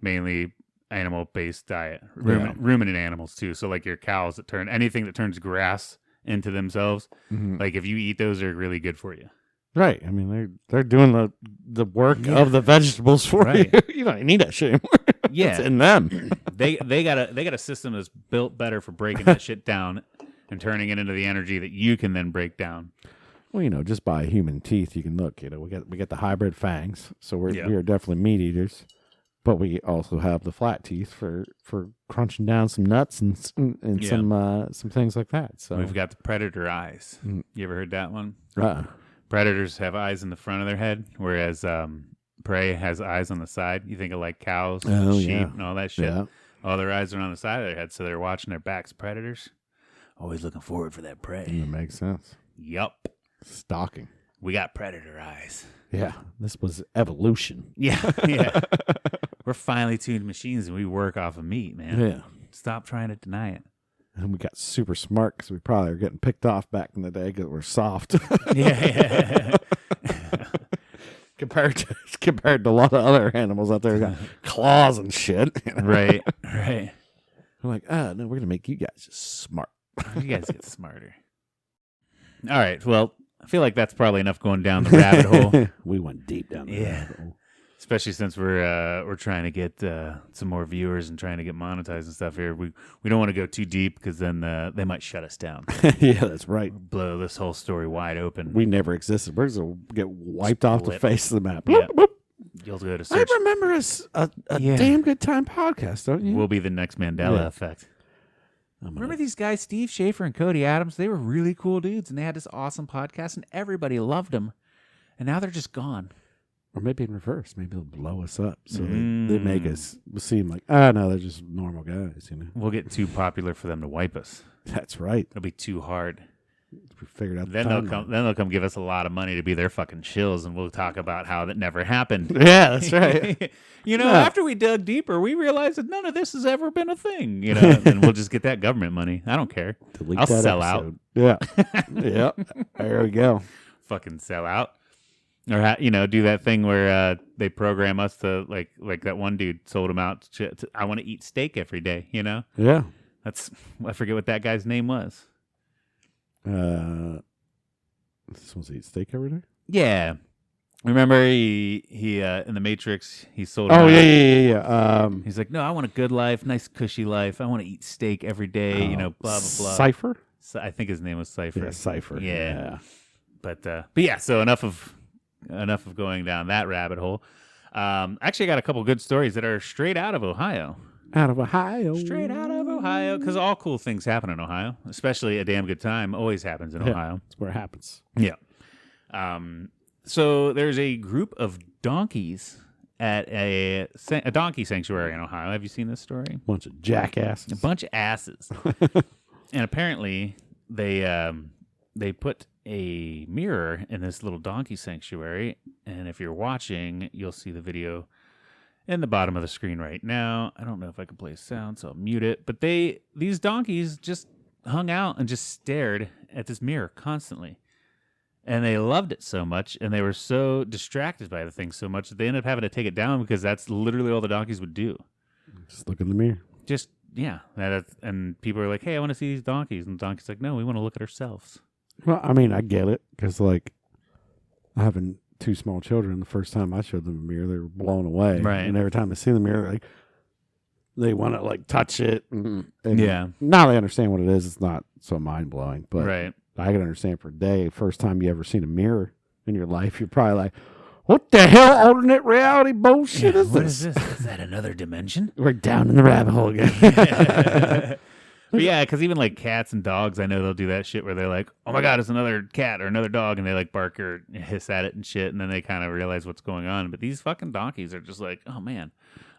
mainly animal-based diet. Ruminant animals too. So like your cows anything that turns grass into themselves, like if you eat those, they're really good for you. Right. I mean, they're doing the work of the vegetables for you. You don't need that shit anymore. Yeah, it's in them. they got a system that's built better for breaking that shit down and turning it into the energy that you can then break down. Well, just by human teeth, you can look. We get the hybrid fangs, so we are definitely meat eaters. But we also have the flat teeth for crunching down some nuts and some things like that. So we've got the predator eyes. You ever heard that one? Predators have eyes in the front of their head, whereas prey has eyes on the side. You think of like cows, sheep, and all that shit. Yeah. All their eyes are on the side of their head, so they're watching their backs. Predators, always looking forward for that prey. That makes sense. Yup. Stalking. We got predator eyes. Yeah, this was evolution. Yeah. We're finely tuned machines, and we work off of meat, man. Yeah. Stop trying to deny it. And we got super smart because we probably are getting picked off back in the day because we're soft. Yeah. compared to a lot of other animals out there who got claws and shit. Right. I'm like, no, we're gonna make you guys just smart. You guys get smarter. All right. Well, I feel like that's probably enough going down the rabbit hole. We went deep down the rabbit hole. Especially since we're trying to get some more viewers and trying to get monetized and stuff here. We don't want to go too deep because then they might shut us down. Yeah, that's right. Blow this whole story wide open. We never existed. We're going to get wiped off the face of the map. Yeah. You'll go to search. I remember a damn good time podcast, don't you? We'll be the next Mandela effect. Remember these guys, Steve Schaefer and Cody Adams? They were really cool dudes, and they had this awesome podcast, and everybody loved them. And now they're just gone. Or maybe in reverse. Maybe they'll blow us up. So they make us seem like, no, they're just normal guys. We'll get too popular for them to wipe us. That's right. It'll be too hard. We figured out. Then they'll come give us a lot of money to be their fucking shills, and we'll talk about how that never happened. Yeah, that's right. After we dug deeper, we realized that none of this has ever been a thing. And we'll just get that government money. I don't care. I'll sell out. Yeah, yeah. There we go. Fucking sell out, or do that thing where they program us to like that one dude sold him out. I want to eat steak every day. Yeah. I forget what that guy's name was. This one's eat steak every day? Yeah. Remember he in the Matrix, he sold him out. Yeah. He's like, no, I want a good life, nice cushy life. I want to eat steak every day, blah, blah, blah. Cypher? I think his name was Cypher. Yeah, Cypher. Yeah. But yeah, so enough of going down that rabbit hole. Actually, I got a couple good stories that are straight out of Ohio. Straight out of Ohio, because all cool things happen in Ohio, especially a damn good time always happens in Ohio. That's where it happens. Yeah. So there's a group of donkeys at a donkey sanctuary in Ohio. Have you seen this story? Bunch of jackasses. A bunch of asses. And apparently they put a mirror in this little donkey sanctuary, and if you're watching, you'll see the video in the bottom of the screen right now. I don't know if I can play sound, so I'll mute it. But these donkeys just hung out and just stared at this mirror constantly. And they loved it so much, and they were so distracted by the thing so much that they ended up having to take it down because that's literally all the donkeys would do. Just look in the mirror. Just, yeah. And people are like, hey, I want to see these donkeys. And the donkey's like, no, we want to look at ourselves. Well, I mean, I get it. Because, like, having 2 small children, the first time I showed them a mirror, they were blown away. Right. And every time they see the mirror, like, they want to, like, touch it. And Yeah. Now they understand what it is. It's not so mind-blowing. But Right. I can understand for a day, first time you ever seen a mirror in your life, you're probably like, what the hell alternate reality bullshit is what this? is this? Is that another dimension? We're down in the rabbit hole again. But yeah, because even like cats and dogs, I know they'll do that shit where they're like, oh my God, it's another cat or another dog. And they like bark or hiss at it and shit. And then they kind of realize what's going on. But these fucking donkeys are just like, oh man,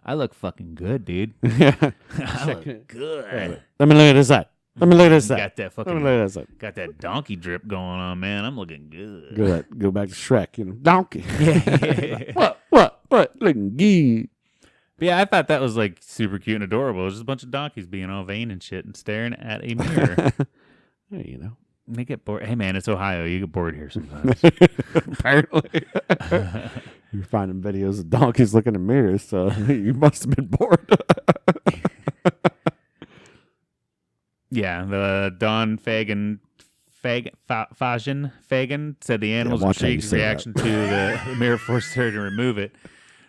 I look fucking good, dude. Yeah. I look good. Let me look at this side. Let me look at this side. Got that Let fucking, me look at this side. got that donkey drip going on, man. I'm looking good. Go back to Shrek, donkey. Yeah. What? Looking good. But yeah, I thought that was like super cute and adorable. It was just a bunch of donkeys being all vain and shit and staring at a mirror. Hey, They get bored. Hey man, it's Ohio. You get bored here sometimes. Apparently. You're finding videos of donkeys looking in mirrors, so you must have been bored. Yeah, the Don Fagan said the animal's intrigued reaction to the mirror forced her to remove it.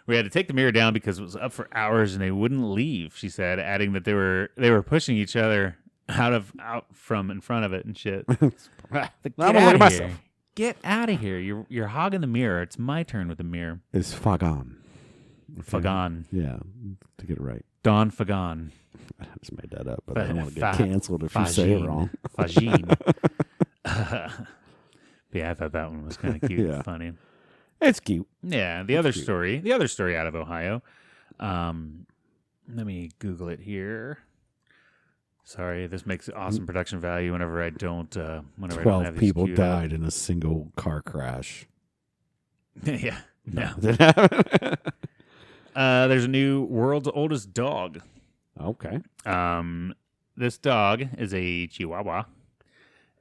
We had to take the mirror down because it was up for hours and they wouldn't leave, she said, adding that they were pushing each other out from in front of it and shit. Like, I'm gonna look at myself. Get out of here. You're hogging the mirror. It's my turn with the mirror. It's Fagan. Fagan. Yeah, to get it right. Don Fagan. I just made that up, but I don't want to get canceled if you say it wrong. Fagine. Yeah, I thought that one was kind of cute and funny. It's cute. Yeah, the other story out of Ohio. Let me Google it here. Sorry, this makes awesome production value whenever I don't. Whenever 12 I don't have these people queued died in a single car crash. Yeah, no. Did it happen? There's a new world's oldest dog. Okay. This dog is a Chihuahua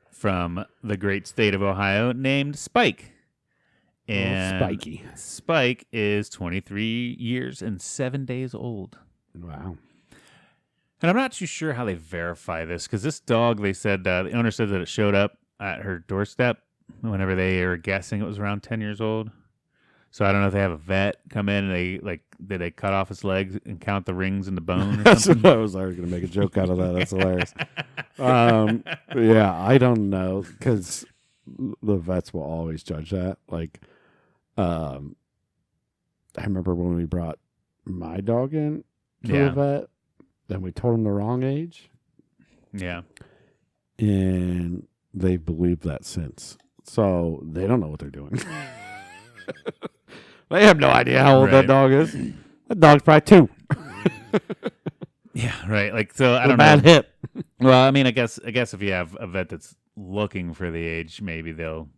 from the great state of Ohio named Spike. And Spiky. Spike is 23 years and 7 days old. Wow. And I'm not too sure how they verify this because this dog, they said, the owner said that it showed up at her doorstep whenever they were guessing it was around 10 years old. So I don't know if they have a vet come in and did they cut off his legs and count the rings in the bone? Or That's what I was going to make a joke out of that. That's hilarious. Yeah, I don't know because the vets will always judge that. Like, I remember when we brought my dog in to the vet, and we told him the wrong age. Yeah. And they've believed that since. So they don't know what they're doing. They have no idea how old that dog is. That dog's probably 2. Yeah, right. Like, so I don't bad know. hip. Well, I mean, I guess if you have a vet that's looking for the age, maybe they'll.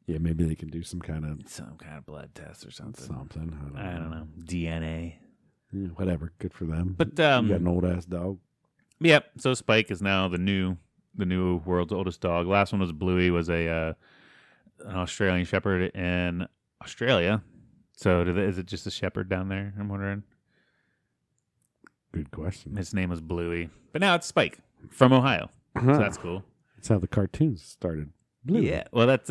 Yeah, maybe they can do some kind of blood test or something. I don't know. DNA. Yeah, whatever. Good for them. But you got an old ass dog. Yep. So Spike is now the new world's oldest dog. Last one was Bluey, was an Australian Shepherd in Australia. So is it just a shepherd down there? I'm wondering. Good question. His name was Bluey, but now it's Spike from Ohio. So that's cool. That's how the cartoons started. Bluey. Yeah. Well, that's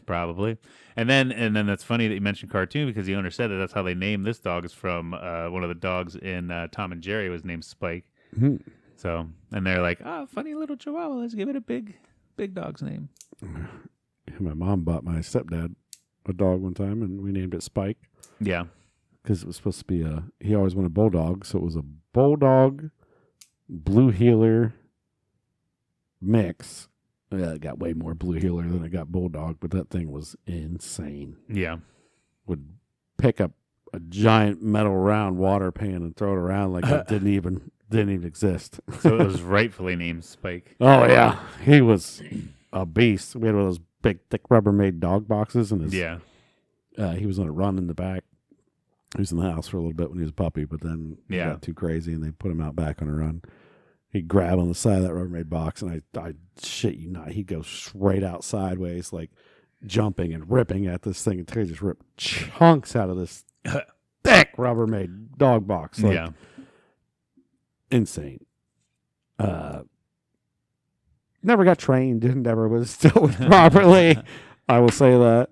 probably. And then that's funny that you mentioned cartoon because the owner said that's how they named this dog is from one of the dogs in Tom and Jerry was named Spike. Mm-hmm. So, and they're like, oh, funny little Chihuahua. Let's give it a big dog's name. My mom bought my stepdad a dog one time, and we named it Spike. Yeah. Because it was supposed to be he always wanted a bulldog, so it was a bulldog, blue heeler mix. It got way more blue heeler than it got bulldog, but that thing was insane. Yeah. Would pick up a giant metal round water pan and throw it around like it didn't even exist. So it was rightfully named Spike. Oh yeah, he was a beast. We had one of those big, thick Rubbermaid dog boxes, and he was on a run in the back. He was in the house for a little bit when he was a puppy, but then he got too crazy, and they put him out back on a run. He'd grab on the side of that Rubbermaid box, and I shit you not, he'd go straight out sideways, like jumping and ripping at this thing until he just ripped chunks out of this thick Rubbermaid dog box. Like, yeah. insane. Never got trained. Never was still properly. I will say that.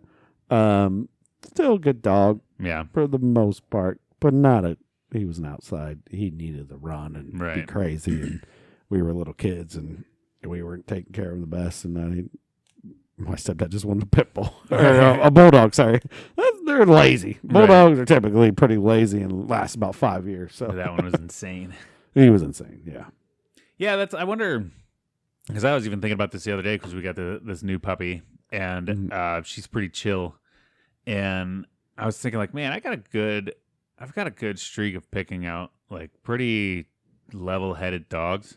Still a good dog. Yeah. For the most part, but not a. He was an outside. He needed to run and be crazy, and we were little kids, and we weren't taking care of him the best. And then my stepdad just wanted a pit bull or a bulldog. Sorry, they're lazy. Bulldogs are typically pretty lazy and last about 5 years. So that one was insane. He was insane. Yeah. Yeah, that's. I wonder, because I was even thinking about this the other day because we got this new puppy, and she's pretty chill, and I was thinking like, man, I've got a good streak of picking out like pretty level-headed dogs.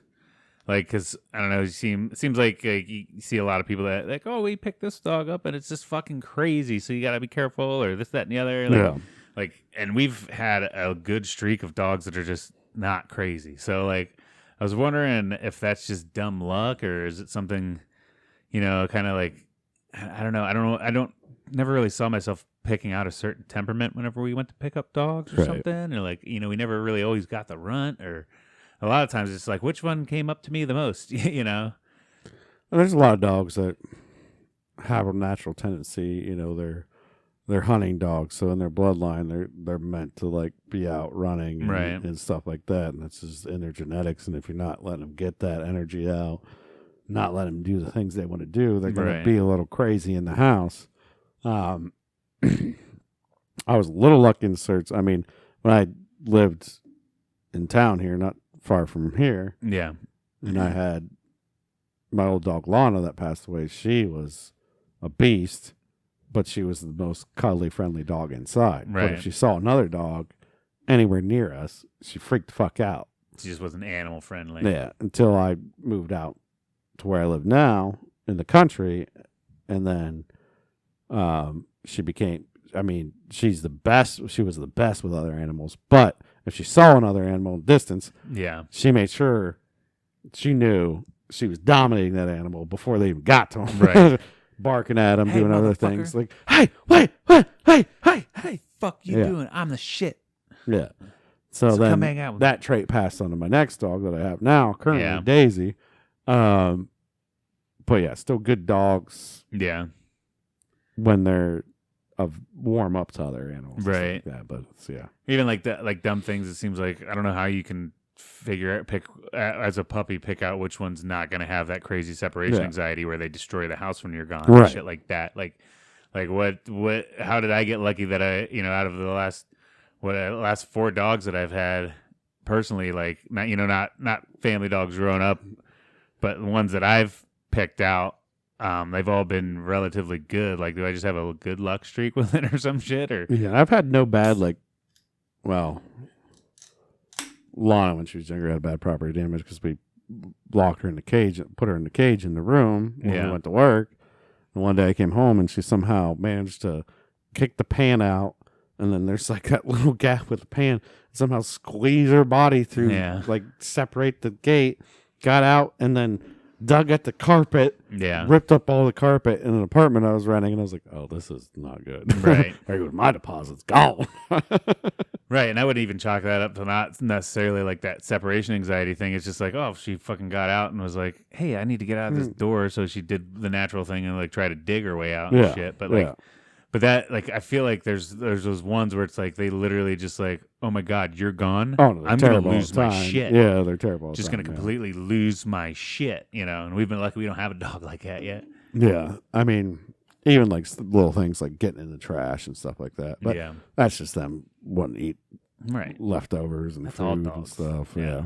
Like, because I don't know, it seems like you see a lot of people that like, oh, we picked this dog up and it's just fucking crazy, so you got to be careful, or this, that, and the other. Like, like, and we've had a good streak of dogs that are just not crazy. So like, I was wondering if that's just dumb luck, or is it something, kind of like, I don't know. Never really saw myself picking out a certain temperament whenever we went to pick up dogs or something, or like, we never really always got the runt, or a lot of times it's like, which one came up to me the most, Well, there's a lot of dogs that have a natural tendency, they're hunting dogs, so in their bloodline they're meant to like be out running and stuff like that, and that's just in their genetics. And if you're not letting them get that energy out, not letting them do the things they want to do, they're going to be a little crazy in the house. I was a little lucky in search. I mean, when I lived in town here, not far from here, and I had my old dog Lana that passed away. She was a beast, but she was the most cuddly, friendly dog inside. But if she saw another dog anywhere near us, she freaked the fuck out. She just wasn't animal friendly. Yeah, until I moved out to where I live now in the country, and then she became. I mean, she's the best. She was the best with other animals, but if she saw another animal in distance, she made sure she knew she was dominating that animal before they even got to him. Barking at him, doing other things like, "Hey, wait, hey, fuck you doing? I'm the shit." Yeah. So then that trait passed on to my next dog that I have now, currently Daisy. But yeah, still good dogs. Yeah. When they're warm up to other animals, right? Yeah, but even like that, like dumb things. It seems like I don't know how you can pick as a puppy, pick out which one's not going to have that crazy separation anxiety where they destroy the house when you're gone, and shit like that. Like what? How did I get lucky that I, out of the last 4 dogs that I've had personally, like not family dogs growing up, but the ones that I've picked out. They've all been relatively good. Like, do I just have a good luck streak with it or some shit? Or I've had no bad Lana, when she was younger, had bad property damage because we locked her in the cage, put her in the cage in the room when we went to work. And one day I came home and she somehow managed to kick the pan out, and then there's like that little gap with the pan. Somehow squeeze her body through, like separate the gate, got out, and then dug at the carpet, ripped up all the carpet in an apartment I was renting, and I was like, oh, this is not good. Right. There goes my deposit's gone. Right, and I wouldn't even chalk that up to not necessarily like that separation anxiety thing. It's just like, oh, she fucking got out and was like, hey, I need to get out of this door, so she did the natural thing and like try to dig her way out and shit. But like but that, like, I feel like there's those ones where it's like they literally just like, oh my God, you're gone. Oh, no, I'm going to lose my shit. Yeah, they're terrible. Just going to completely lose my shit, And we've been lucky we don't have a dog like that yet. Yeah, I mean, even like little things like getting in the trash and stuff like that. But that's just them wanting to eat leftovers and food and stuff. Yeah.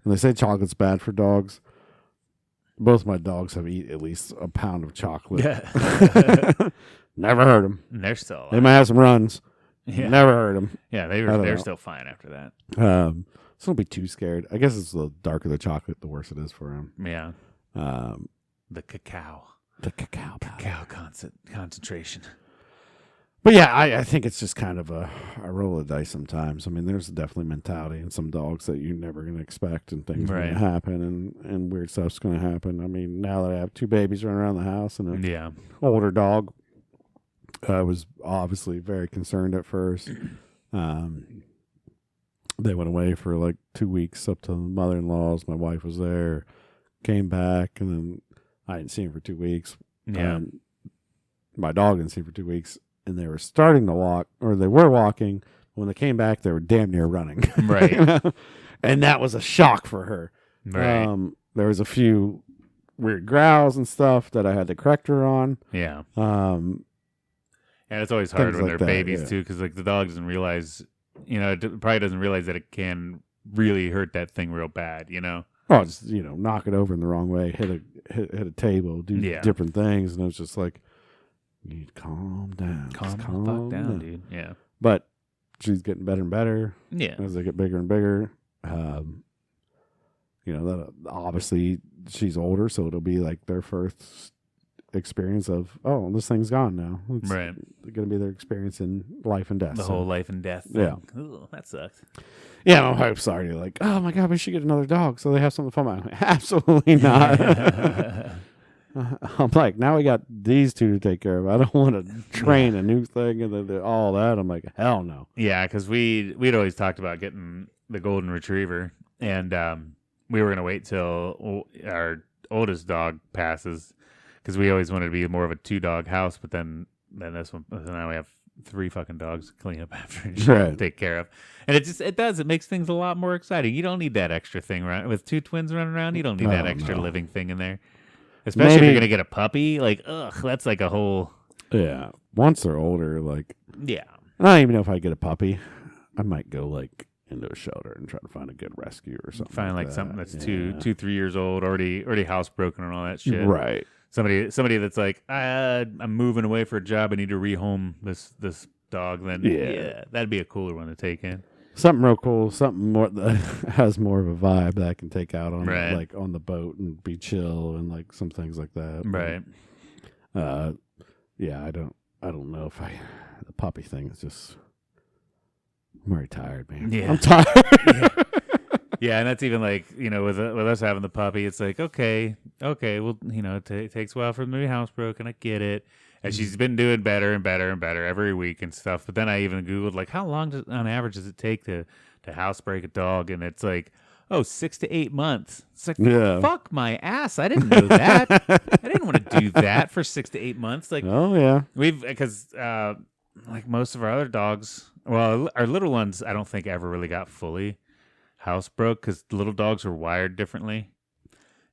And they say chocolate's bad for dogs. Both my dogs have eaten at least a pound of chocolate. Yeah. Never heard them. And they're still alive. They might have some runs. Yeah. Never heard them. Yeah, they're still fine after that. So don't be too scared. I guess it's the darker the chocolate, the worse it is for them. Yeah. The cacao. The cacao concentration. But yeah, I think it's just kind of a roll of dice sometimes. I mean, there's definitely mentality in some dogs that you're never going to expect, and things are going to happen, and weird stuff's going to happen. I mean, now that I have 2 babies running around the house and an older dog, I was obviously very concerned at first. They went away for like 2 weeks up to the mother-in-law's. My wife was there, came back, and then I didn't see him for 2 weeks. Yeah. My dog didn't see him for 2 weeks, and they were starting to walk, or they were walking. When they came back, they were damn near running. Right. You know? And that was a shock for her. Right. There was a few weird growls and stuff that I had to correct her on. Yeah. And it's always hard when they're babies too, because like the dog doesn't realize, it probably doesn't realize that it can really hurt that thing real bad, Oh, just knock it over in the wrong way, hit a table, do different things, and it was just like, you need to calm down, calm the fuck down, dude. Yeah, but she's getting better and better. Yeah, as they get bigger and bigger. That obviously she's older, so it'll be like their first experience of, oh, this thing's gone now. It's right. going to be their experience in life and death. The whole life and death thing. Yeah. Ooh, that sucks. Yeah, my wife's already like, oh my God, we should get another dog so they have something fun. I'm like, absolutely not. I'm like, now we got these two to take care of. I don't want to train a new thing and then all that. I'm like, hell no. Yeah, because we'd always talked about getting the golden retriever, and we were going to wait till our oldest dog passes, because we always wanted to be more of a 2-dog house, but then this one, so now we have 3 fucking dogs to clean up after and right. take care of. And it makes things a lot more exciting. You don't need that extra thing with 2 twins running around. You don't need that extra living thing in there. Especially if you're going to get a puppy. Like, ugh, that's like a whole... Yeah. Once they're older, like... Yeah. I don't even know if I get a puppy. I might go, like, into a shelter and try to find a good rescue or something. Find like something that's 2, 3 years old, already housebroken and all that shit. Right. Somebody that's like, I'm moving away for a job. I need to rehome this dog. Then yeah, that'd be a cooler one to take in. Something real cool. Something more that has more of a vibe that I can take out on like on the boat and be chill and like some things like that. Right. Yeah. I don't know if the puppy thing is just. I'm already tired, man. Yeah. I'm tired. Yeah, and that's even like, with us having the puppy, it's like, okay, well, it takes a while for them to be housebroken. I get it. And she's been doing better and better and better every week and stuff. But then I even Googled, like, how long on average does it take to housebreak a dog? And it's like, 6 to 8 months. It's like, fuck my ass. I didn't know that. I didn't want to do that for 6 to 8 months. Like, oh, yeah. Because like most of our other dogs, well, our little ones, I don't think ever really got fully housebroke, because little dogs are wired differently,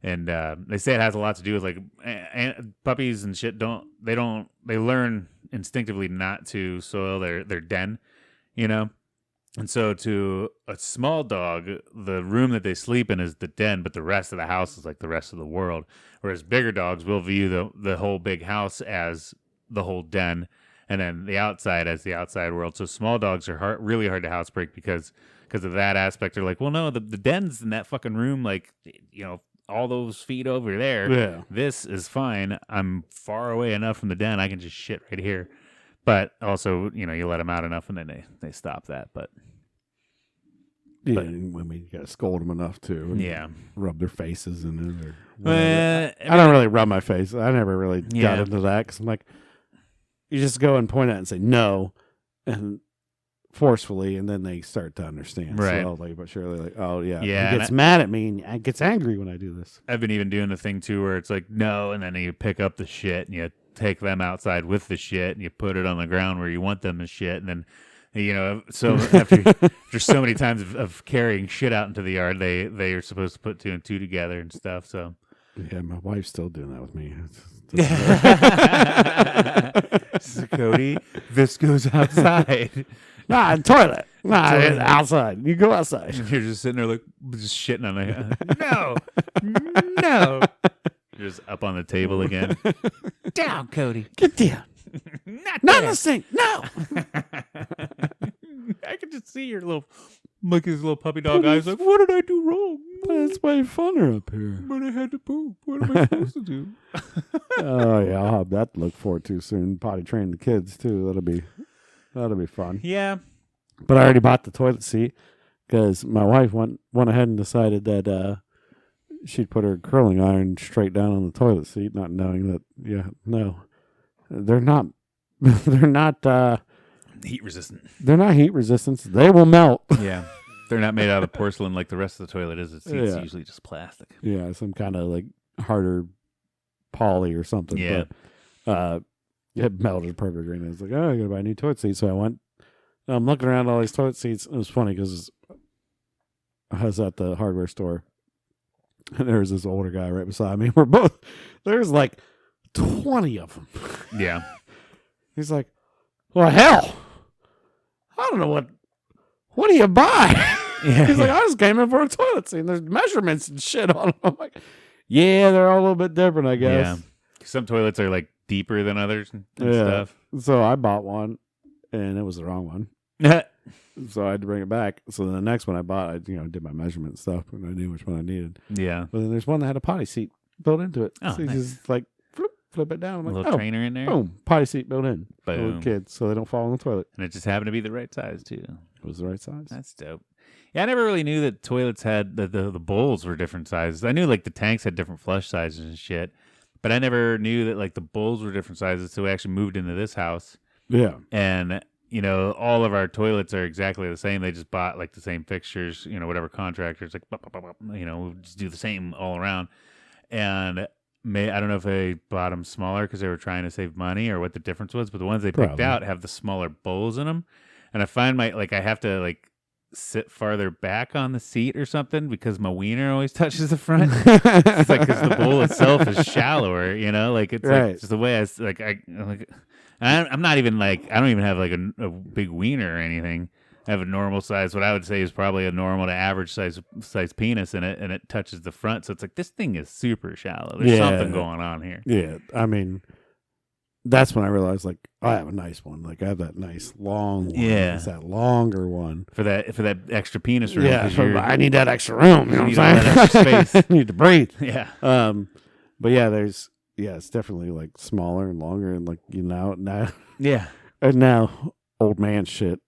and they say it has a lot to do with like puppies and shit. They learn instinctively not to soil their den, and so to a small dog, the room that they sleep in is the den, but the rest of the house is like the rest of the world. Whereas bigger dogs will view the whole big house as the whole den, and then the outside as the outside world. So small dogs are really hard to housebreak because of that aspect. They're like, well, no, the den's in that fucking room, like, all those feet over there. Yeah. This is fine. I'm far away enough from the den. I can just shit right here. But also, you let them out enough and then they stop that. But yeah, I mean, you got to scold them enough too. Yeah. Rub their faces in it. Or I don't really rub my face. I never really got into that, because I'm like, you just go and point at it and say no, and forcefully, and then they start to understand slowly but surely. Like, oh yeah, he gets mad at me and gets angry when I do this. I've been even doing the thing too where it's like no, and then you pick up the shit and you take them outside with the shit and you put it on the ground where you want them to shit, and then so after so many times of carrying shit out into the yard, they are supposed to put 2 and 2 together and stuff. So yeah, my wife's still doing that with me. So, Cody, this goes outside. Nah, toilet. Nah, toilet. Outside. You go outside. You're just sitting there like just shitting on it. No. You're just up on the table again. Down, Cody. Get down. Not in the sink. No. I can just see your little puppy dog eyes like, what did I do wrong? But it's way funner up here. But I had to poop. What am I supposed to do? Oh yeah, I'll have that to look forward to soon. Potty train the kids too. That'll be fun. Yeah. But I already bought the toilet seat because my wife went ahead and decided that she'd put her curling iron straight down on the toilet seat, not knowing that they're not Heat resistant. They're not heat resistant. They will melt. Yeah. They're not made out of porcelain like the rest of the toilet is. It's usually just plastic. Yeah, some kind of like harder poly or something. Yeah. But it melted perfectly. And it's like, oh, I got to buy a new toilet seat. So I went. I'm looking around all these toilet seats. It was funny because I was at the hardware store. And there was this older guy right beside me. There's like 20 of them. Yeah. He's like, well, hell, I don't know what do you buy? Yeah, He's like, I just came in for a toilet seat and there's measurements and shit on them. I'm like, yeah, they're all a little bit different, I guess. Yeah. Some toilets are like deeper than others and stuff. So I bought one and it was the wrong one. So I had to bring it back. So the next one I bought, I did my measurement and stuff, and I knew which one I needed. Yeah. But then there's one that had a potty seat built into it. Oh, so you nice. just like flip it down. I'm like, a little trainer in there. Boom, potty seat built in. For Boom. little kids, so they don't fall in the toilet. And it just happened to be the right size too. It was the right size. That's dope. Yeah, I never really knew that toilets had the bowls were different sizes. I knew like the tanks had different flush sizes and shit, but I never knew that like the bowls were different sizes. So we actually moved into this house. Yeah. And all of our toilets are exactly the same. They just bought like the same fixtures, whatever contractors like, we'll just do the same all around. And I don't know if they bought them smaller because they were trying to save money or what the difference was, but the ones they picked out have the smaller bowls in them. And I find I have to like sit farther back on the seat or something because my wiener always touches the front. It's like because the bowl itself is shallower, like it's like just the way I'm not even like I don't even have like a big wiener or anything. I have a normal size. What I would say is probably a normal to average size penis in it, and it touches the front. So it's like this thing is super shallow. There's something going on here. Yeah, I mean, that's when I realized like I have a nice one. Like I have that nice long one. Yeah, it's that longer one for that extra penis room. Yeah, I need that extra room. You know what I'm saying? That extra space. I need to breathe. Yeah. But yeah, it's definitely like smaller and longer, and like now. Yeah. And now old man shit.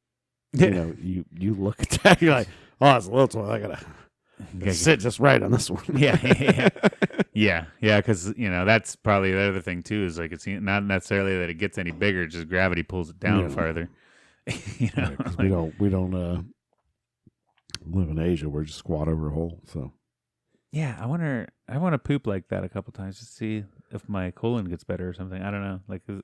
You look at that, you're like, oh, it's a little toilet. I gotta sit just right on this one. Yeah. Because that's probably the other thing too. Is like it's not necessarily that it gets any bigger; just gravity pulls it down farther. Like, we don't live in Asia. We're just squat over a hole. So yeah, I want to poop like that a couple times to see if my colon gets better or something. I don't know. Like it's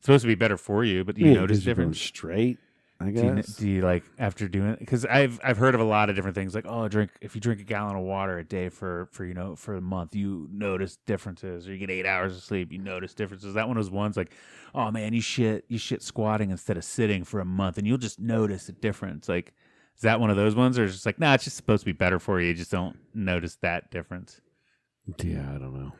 supposed to be better for you, but do you notice difference? Straight. I guess. Do you like after doing it? Because I've heard of a lot of different things like if you drink a gallon of water a day for a month, you notice differences, or you get 8 hours of sleep, you notice differences. That one was ones like, oh man, you shit squatting instead of sitting for a month, and you'll just notice a difference. Like, is that one of those ones, or is it just like, nah, it's just supposed to be better for you. You just don't notice that difference. Yeah, I don't know.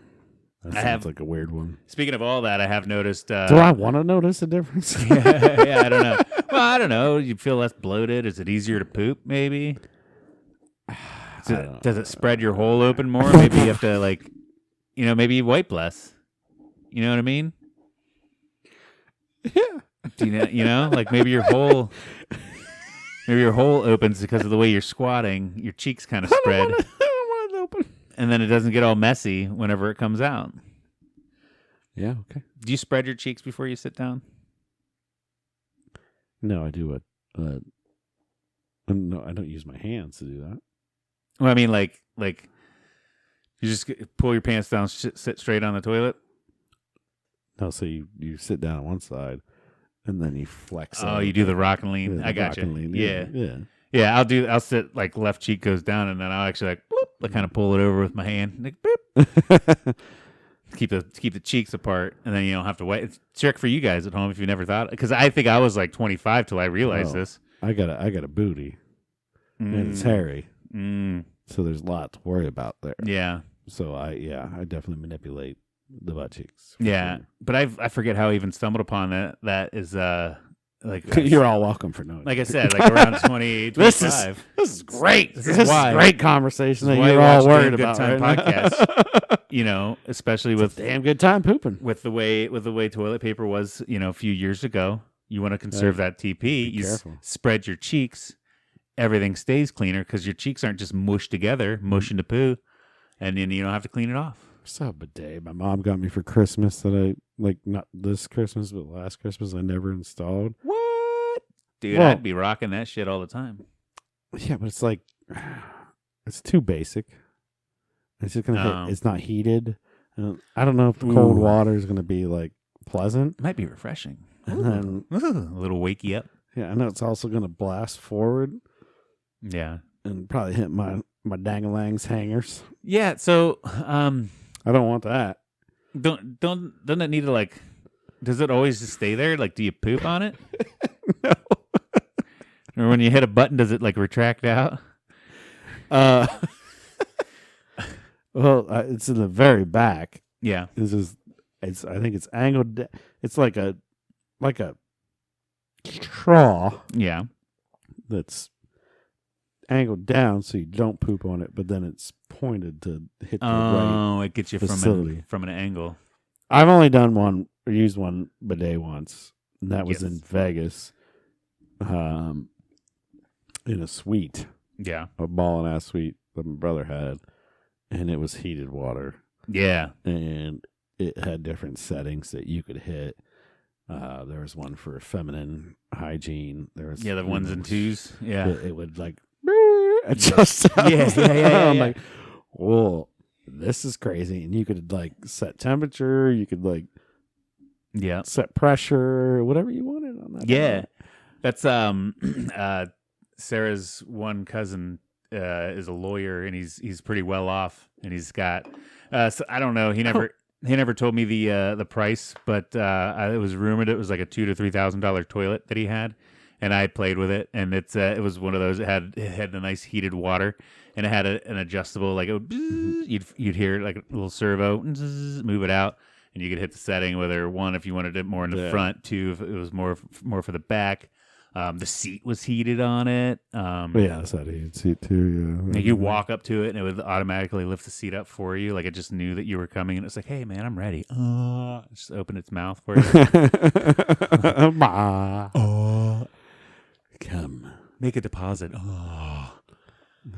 That sounds like a weird one. Speaking of all that, I have noticed. Do I want to notice a difference? Yeah, I don't know. Well, I don't know. You feel less bloated? Is it easier to poop? Maybe. Does it spread your hole open more? Maybe you have to maybe you wipe less. You know what I mean? Yeah. Do like maybe your hole opens because of the way you're squatting. Your cheeks kind of spread. I don't want it open. And then it doesn't get all messy whenever it comes out. Yeah, okay. Do you spread your cheeks before you sit down? No, I do it. No, I don't use my hands to do that. Well, I mean, like you just pull your pants down, sit straight on the toilet. No, so you sit down on one side, and then you flex. Oh, you do the rock and lean. I got you. Yeah. I'll sit like left cheek goes down, and then I'll actually like bloop, I kind of pull it over with my hand, like, boop. keep the cheeks apart, and then you don't have to wait. It's a trick for you guys at home if you never thought, because I think I was like 25 till I realized this. I got a booty, and it's hairy, so there's a lot to worry about there. Yeah. So I definitely manipulate the butt cheeks. Yeah, sure. But I forget how I even stumbled upon that. That is like you're all welcome for knowing. Like I said, like around 20, 25. This is great. This is great conversation that you're all worried about. Good time right podcast. Especially with damn good time pooping. With the way toilet paper was, a few years ago. You want to conserve that TP. You spread your cheeks. Everything stays cleaner because your cheeks aren't just mushed together, mush into poo, and then you don't have to clean it off. What's up, bidet? My mom got me for Christmas that I not this Christmas, but last Christmas I never installed. What? Dude, I'd be rocking that shit all the time. Yeah, but it's like, it's too basic. It's just going to hit. It's not heated. I don't know if the cold water is going to be like pleasant. It might be refreshing. And then, a little wakey up. Yeah, I know it's also going to blast forward. Yeah. And probably hit my dangalangs hangers. Yeah, so I don't want that. Doesn't it need to like, does it always just stay there? Like, do you poop on it? No. Or when you hit a button, does it like retract out? Well, it's in the very back. Yeah. I think it's angled. It's like a straw. Yeah. That's angled down so you don't poop on it, but then it's pointed to hit the right it gets you facility. from an angle. I've only used one bidet once, and that was in Vegas, in a suite. Yeah. A ballin' ass suite that my brother had, and it was heated water. Yeah. And it had different settings that you could hit. There was one for feminine hygiene. There was the ones and twos. Yeah. It would like adjust. Yeah. I'm like, whoa, this is crazy. And you could like set temperature. You could like set pressure, whatever you wanted on that. Yeah. That's Sarah's one cousin is a lawyer, and he's pretty well off, and he's got so I don't know, he never told me the price, but it was rumored it was like a $2,000 to $3,000 toilet that he had, and I played with it, and it was one of those. It had the nice heated water, and it had an adjustable, like it would, you'd hear like a little servo move it out, and you could hit the setting whether one if you wanted it more in the front, two if it was more for the back. The seat was heated on it. That's that heated seat too. Yeah, you walk up to it and it would automatically lift the seat up for you, like it just knew that you were coming, and it's like, "Hey, man, I'm ready." Just open its mouth for you. Come, make a deposit. There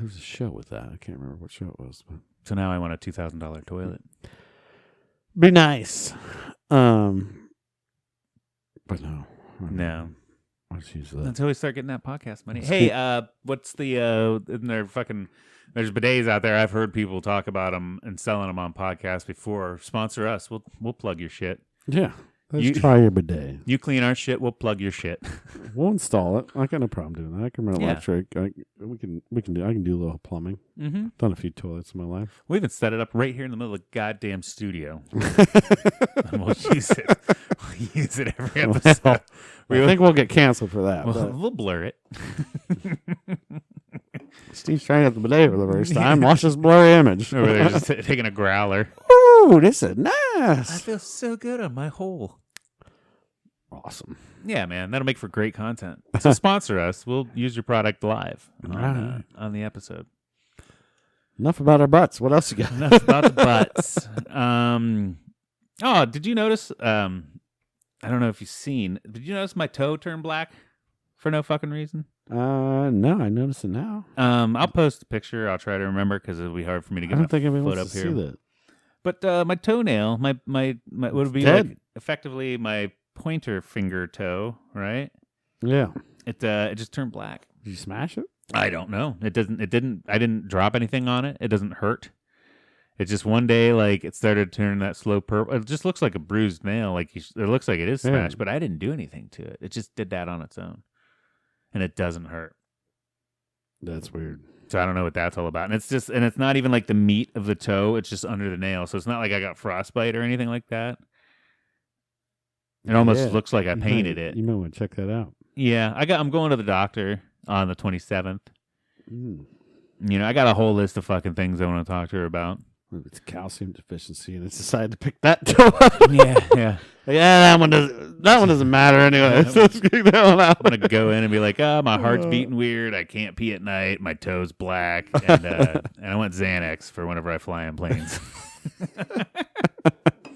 was a show with that. I can't remember what show it was. But. So now I want a $2,000 toilet. Be nice, but no. Let's use that. Until we start getting that podcast money. What's the isn't there fucking there's bidets out there. I've heard people talk about them and selling them on podcasts before. Sponsor us. We'll plug your shit. Yeah. Let's try your bidet. You clean our shit, we'll plug your shit. We'll install it. I got no problem doing that. I can run electric. I can do a little plumbing. Mm-hmm. Done a few toilets in my life. We even set it up right here in the middle of the goddamn studio. And we'll use it. We'll use it every episode. I think we'll get canceled for that. We'll blur it. Steve's trying out the bidet for the first time. Watch this blurry image. Over there just taking a growler. Ooh, this is nice. I feel so good on my hole. Awesome. Yeah, man. That'll make for great content. So sponsor us. We'll use your product live on the episode. Enough about our butts. What else you got? Enough about the butts. Did you notice? I don't know if you've seen. Did you notice my toe turned black for no fucking reason? No, I notice it now. I'll post a picture. I'll try to remember because it'll be hard for me to get my foot up here. See that. But my toenail, my would be like effectively my pointer finger toe, right? Yeah. It just turned black. Did you smash it? I don't know. I didn't drop anything on it. It doesn't hurt. It just one day, like, it started turning that slow purple. It just looks like a bruised nail. Like, it looks like it is smashed, but I didn't do anything to it. It just did that on its own. And it doesn't hurt. That's weird. So I don't know what that's all about. And it's not even like the meat of the toe. It's just under the nail. So it's not like I got frostbite or anything like that. It almost looks like I painted it. You might want to check that out. Yeah, I'm going to the doctor on the 27th. You know, I got a whole list of fucking things I want to talk to her about. It's calcium deficiency, and it's decided to pick that toe up. Yeah. That one doesn't matter anyway. So let's kick that one out. I'm gonna go in and be like, my heart's beating weird. I can't pee at night. My toe's black, and I want Xanax for whenever I fly on planes.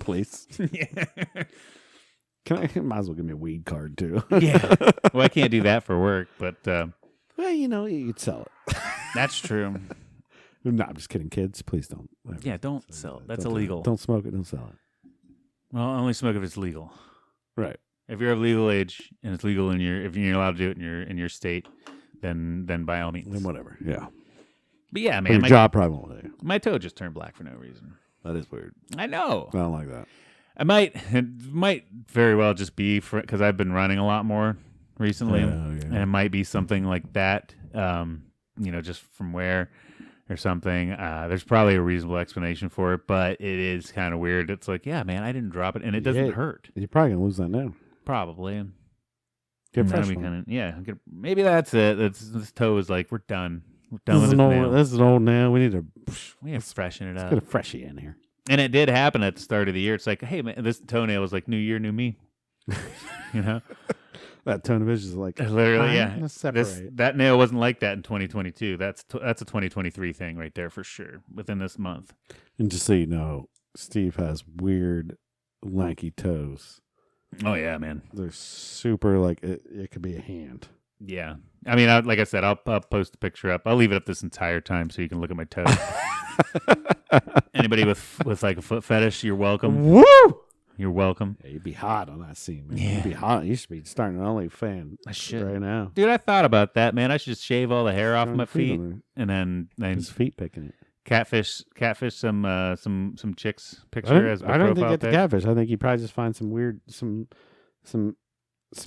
Please. Yeah. Might as well give me a weed card too. Yeah. Well, I can't do that for work, but well, you could sell it. That's true. No, I'm just kidding, kids. Please don't. Yeah, don't sell it. That's illegal. Don't smoke it. Don't sell it. Well, only smoke if it's legal. Right. If you're of legal age and it's legal if you're allowed to do it in your state, then by all means. Then whatever. Yeah. But yeah, But man, your job probably won't let you. my toe just turned black for no reason. That is weird. I know. I don't like that. It might very well just be because I've been running a lot more recently, and it might be something like that. Just from where or something. There's probably a reasonable explanation for it, but it is kind of weird. It's like, yeah, man, I didn't drop it, and it doesn't hurt. You're probably gonna lose that now. Probably. Get fresh one. Maybe that's it. This toe is like, we're done. We're done with this nail. This is old nail. We need to freshen it up. Let's get a freshie in here. And it did happen at the start of the year. It's like, hey, man, this toenail was like, new year, new me. That tone of vision is like, literally, yeah. Let's separate. That nail wasn't like that in 2022. That's a 2023 thing right there for sure. Within this month. And just so you know, Steve has weird, lanky toes. Oh yeah, man. They're super like it could be a hand. Yeah, I mean, like I said, I'll post a picture up. I'll leave it up this entire time so you can look at my toes. Anybody with like a foot fetish, you're welcome. Woo! You're welcome. Yeah, you'd be hot on that scene, man. Yeah. You'd be hot. You should be starting an OnlyFans right now. Dude, I thought about that, man. I should just shave all the hair off my feet and then his feet picking it. Catfish some chicks picture as my I don't profile think it's the catfish. I think you probably just find some weird some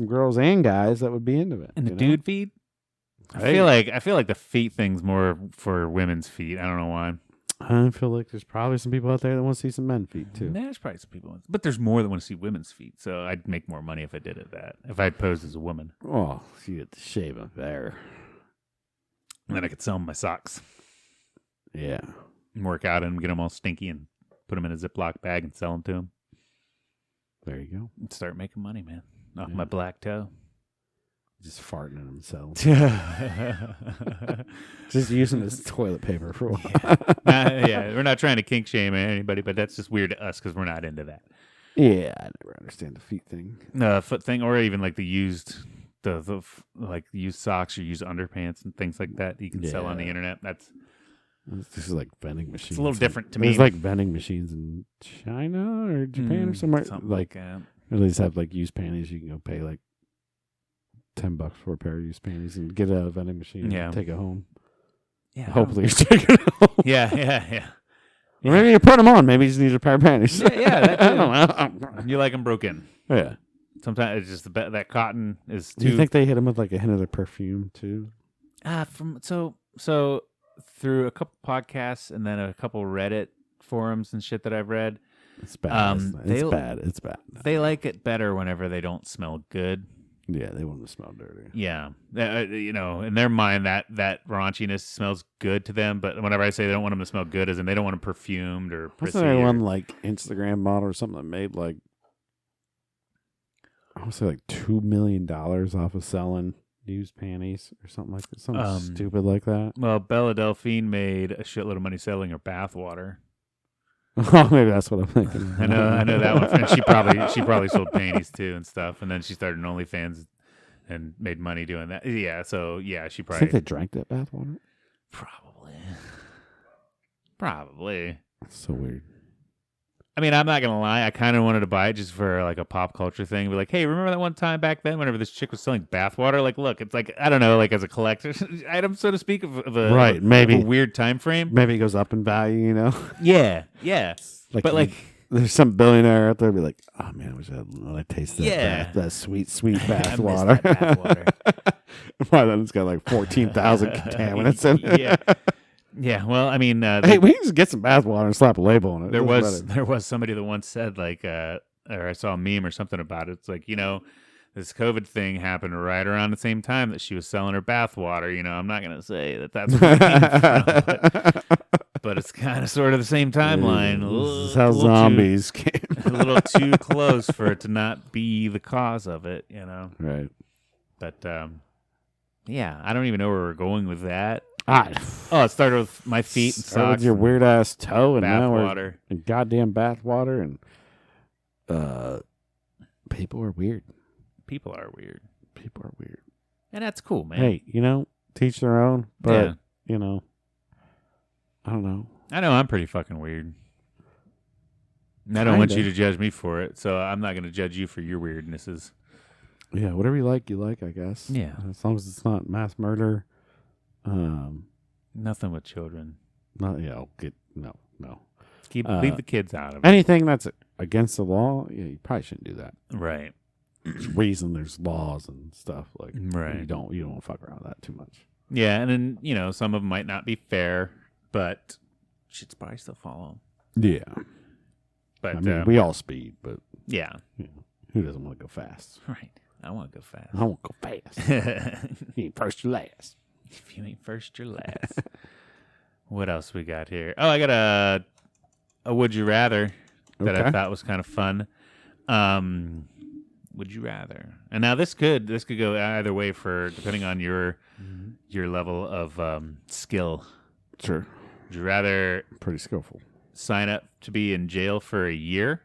girls and guys that would be into it. And the dude feed? I feel like the feet thing's more for women's feet. I don't know why. I feel like there's probably some people out there that want to see some men's feet too. There's probably some people, but there's more that want to see women's feet. So I'd make more money if I did it that. If I posed as a woman. Oh, so you get to shave them there. And then I could sell them my socks. Yeah. And work out and get them all stinky and put them in a Ziploc bag and sell them to them. There you go. And start making money, man. Off my black toe. Just farting in themselves. Just using this toilet paper for a while. Yeah, we're not trying to kink shame anybody, but that's just weird to us because we're not into that. Yeah, I never understand the feet thing. Foot thing, or even like the used socks or used underpants and things like that you can sell on the internet. This is like vending machines. It's a little different to me. There's like vending machines in China or Japan or somewhere. Something like that. Or they just have like used panties. You can go pay like $10 for a pair of used panties and get a vending machine and take it home. Yeah. Hopefully you're taking it home. Yeah. Or maybe you put them on. Maybe you just need a pair of panties. Yeah. I don't know. You like them broken. Yeah. Sometimes it's just that cotton is too... Do you think they hit them with like a hint of their perfume too? So through a couple podcasts and then a couple Reddit forums and shit that I've read. It's bad. It's bad. They like it better whenever they don't smell good. Yeah, they want to smell dirty. Yeah. In their mind, that raunchiness smells good to them. But whenever I say they don't want them to smell good, as in they don't want them perfumed or prissy. Wasn't there one like Instagram model or something that made like, I want to say like $2 million off of selling used panties or something like that? Something stupid like that. Well, Bella Delphine made a shitload of money selling her bath water. Oh, maybe that's what I'm thinking. I know that one. And she probably sold panties too and stuff. And then she started an OnlyFans and made money doing that. Yeah, so yeah, she probably. I think they drank that bath water. Probably. That's so weird. I mean, I'm not gonna lie. I kind of wanted to buy it just for like a pop culture thing. Be like, hey, remember that one time back then, whenever this chick was selling bathwater? Like, look, it's like I don't know, like as a collector's item, so to speak, of a maybe of a weird time frame. Maybe it goes up in value, you know? Yeah. But there's some billionaire out there be like, oh man, I wish I tasted that sweet bathwater. Why then it's got like 14,000 contaminants in it. Yeah, well, I mean, hey, we can just get some bath water and slap a label on it. There was somebody that once said like, or I saw a meme or something about it. It's like, this COVID thing happened right around the same time that she was selling her bath water. I'm not gonna say that's where it came from, but it's kind of sort of the same timeline. This is how zombies came. A little too close for it to not be the cause of it, Right. But yeah, I don't even know where we're going with that. It started with my feet and socks. With your weird ass toe and bath water and goddamn bath water and people are weird. People are weird, and that's cool, man. Hey, teach their own. But I don't know. I know I'm pretty fucking weird. And I don't want you to judge me for it, so I'm not going to judge you for your weirdnesses. Yeah, whatever you like, I guess. Yeah. As long as it's not mass murder. Nothing with children. Not, no. Leave the kids out of it. Anything that's against the law, you probably shouldn't do that. Right. There's reason there's laws and stuff. Like, right. You don't want to fuck around with that too much. Yeah, and then, some of them might not be fair, but should probably still follow. Yeah. But I mean, we all speed, but yeah. Who doesn't want to go fast? Right. I want to go fast. I want to go fast. You ain't first, you're last. If you ain't first, you're last. What else we got here? Oh, I got a would you rather that I thought was kind of fun. Would you rather? And now this could go either way for depending on your level of skill. Sure. Would you rather pretty skillful sign up to be in jail for a year?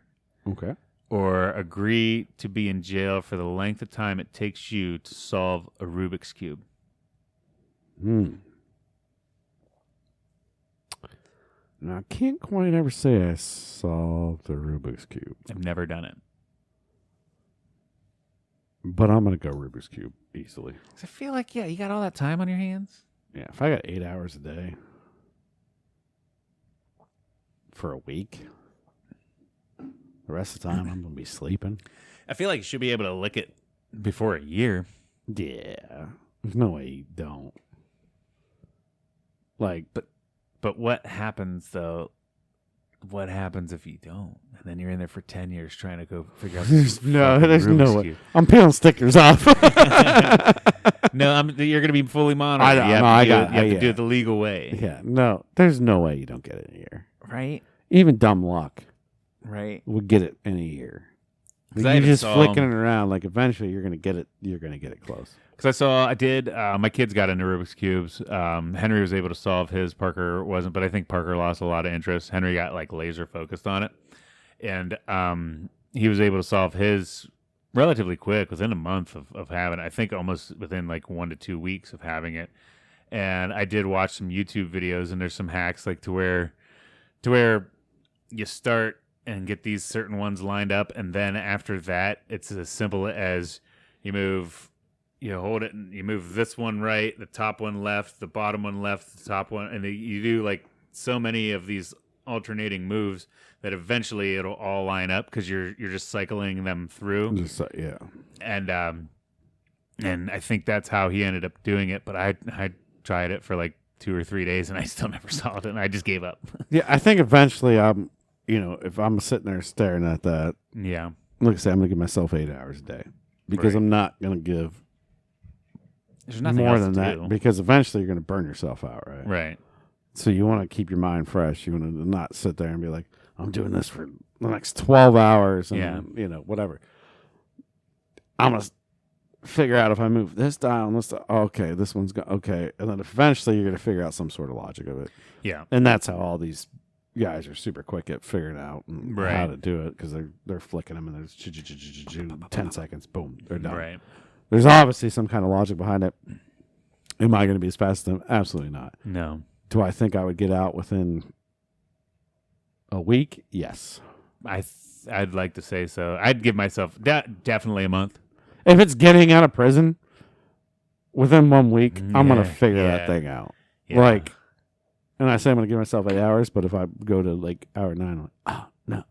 Okay. Or agree to be in jail for the length of time it takes you to solve a Rubik's Cube? Now, I can't quite ever say I solved the Rubik's Cube. I've never done it. But I'm going to go Rubik's Cube easily. I feel like, you got all that time on your hands. Yeah, if I got 8 hours a day for a week, the rest of the time I'm going to be sleeping. I feel like you should be able to lick it before a year. Yeah. There's no way you don't. Like, But what happens, though? What happens if you don't? And then you're in there for 10 years trying to go figure out there's no way. Cube. I'm peeling stickers off. No, you're going to be fully monitored. You have to do it the legal way. Yeah, no, there's no way you don't get it in a year. Right? Even dumb luck. Right. Would get it in a year. You're just flicking it around. Like, eventually you're going to get it. You're going to get it close. Because my kids got into Rubik's Cubes. Henry was able to solve his. Parker wasn't, but I think Parker lost a lot of interest. Henry got laser focused on it. And he was able to solve his relatively quick, within a month of having it. I think almost within 1 to 2 weeks of having it. And I did watch some YouTube videos, and there's some hacks to where you start and get these certain ones lined up, and then after that, it's as simple as you hold it and you move this one right, the top one left, the bottom one left, the top one, and you do so many of these alternating moves that eventually it'll all line up because you're just cycling them through. Yeah. And I think that's how he ended up doing it. But I tried it for 2 or 3 days and I still never solved it, and I just gave up. Yeah, I think eventually if I'm sitting there staring at that, yeah, like I said, I'm gonna give myself 8 hours a day because I'm not gonna give. There's nothing more else than to that do. Because eventually you're going to burn yourself out, right? Right. So you want to keep your mind fresh. You want to not sit there and be like, I'm doing this for the next 12 hours and whatever. I'm going to figure out if I move this dial and this dial. Okay, this one's okay. And then eventually you're going to figure out some sort of logic of it. Yeah. And that's how all these guys are super quick at figuring out how to do it because they're flicking them and there's 10 seconds, boom, they're done. Right. There's obviously some kind of logic behind it. Am I going to be as fast as them? Absolutely not. No. Do I think I would get out within a week? Yes. I'd like to say so. I'd give myself definitely a month. If it's getting out of prison within 1 week, I'm going to figure that thing out. Yeah. And I say I'm going to give myself 8 hours, but if I go to hour 9, I'm like, oh, no.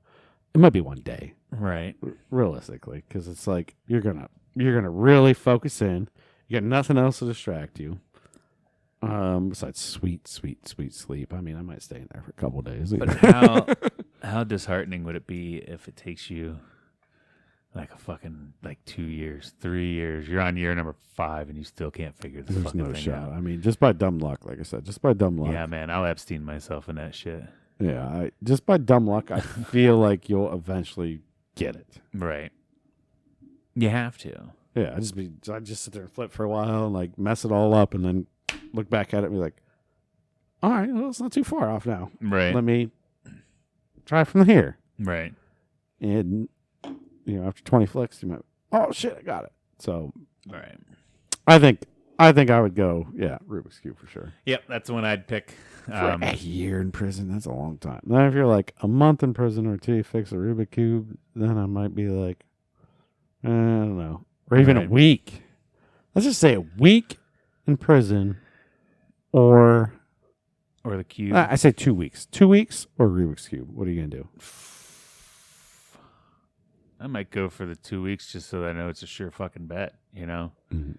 It might be 1 day. Right. Realistically, because it's you're going to really focus in. You got nothing else to distract you. Besides sweet sleep. I mean, I might stay in there for a couple of days. But how disheartening would it be if it takes you a fucking 2 years, 3 years? You're on year number 5 and you still can't figure this fucking thing out. There's no shot. I mean, just by dumb luck, like I said, just by dumb luck. Yeah, man, I'll Epstein myself in that shit. Yeah, just by dumb luck, I feel like you'll eventually get it. Right. You have to. Yeah, I just sit there and flip for a while and mess it all up and then look back at it and be like, all right, well, it's not too far off now. Right. Let me try from here. Right. And, after 20 flicks, you might, oh, shit, I got it. So, right. I think I would go, Rubik's Cube for sure. Yep, that's the one I'd pick. For a year in prison, that's a long time. Now, if you're a month in prison or 2, you fix a Rubik's Cube, then I might be I don't know. or even a week. Let's just say a week in prison, or the cube. I say 2 weeks. 2 weeks or Rubik's Cube. What are you going to do? I might go for the 2 weeks just so that I know it's a sure fucking bet, you know? Mm-hmm.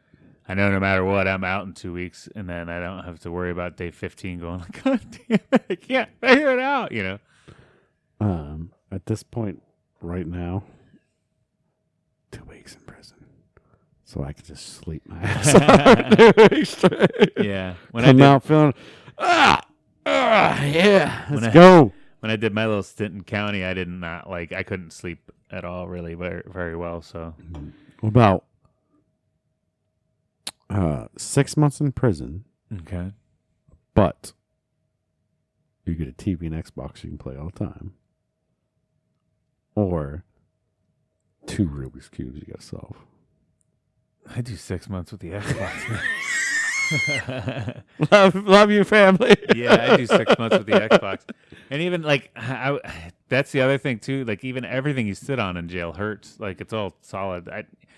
I know no matter what, I'm out in 2 weeks, and then I don't have to worry about day 15 going, like, God damn it, I can't figure it out, you know? At this point, right now, 2 weeks in prison. So I can just sleep my ass off 2 weeks straight. Yeah. Come out feeling, yeah, let's go. When I did my little stint in county, I couldn't sleep at all really very, very well, so. About 6 months in prison. Okay. But you get a TV and Xbox you can play all the time. Or 2 Rubik's Cubes you got to solve. I do 6 months with the Xbox. love you, family. Yeah, I do 6 months with the Xbox. And even, like, that's the other thing, too. Like, even everything you sit on in jail hurts. Like, it's all solid.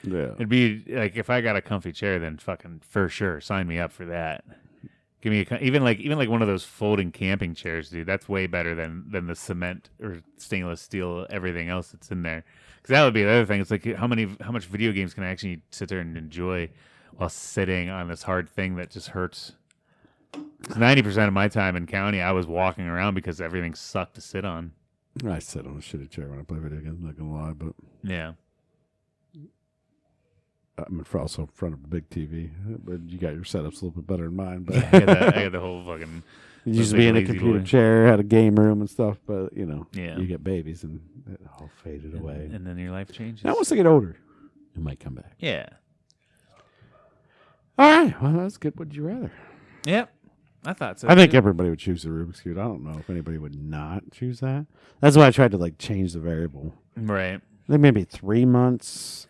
Yeah. It'd be, like, if I got a comfy chair, then fucking, for sure, sign me up for that. Give me even like one of those folding camping chairs, dude. That's way better than the cement or stainless steel everything else that's in there. Because that would be the other thing. It's like how much video games can I actually sit there and enjoy while sitting on this hard thing that just hurts. 90% of my time in county, I was walking around because everything sucked to sit on. I sit on a shitty chair when I play video games. I'm not gonna lie, but yeah. I'm also in front of a big TV, but you got your setups a little bit better than mine. But I got the whole fucking. It used to be in a computer chair, had a game room and stuff, but you get babies and it all faded away. And then your life changes. Now once they get older, it might come back. Yeah. All right, well that's good. Would you rather? Yep, I thought so. I think everybody would choose the Rubik's Cube. I don't know if anybody would not choose that. That's why I tried to change the variable. Right. I think maybe 3 months.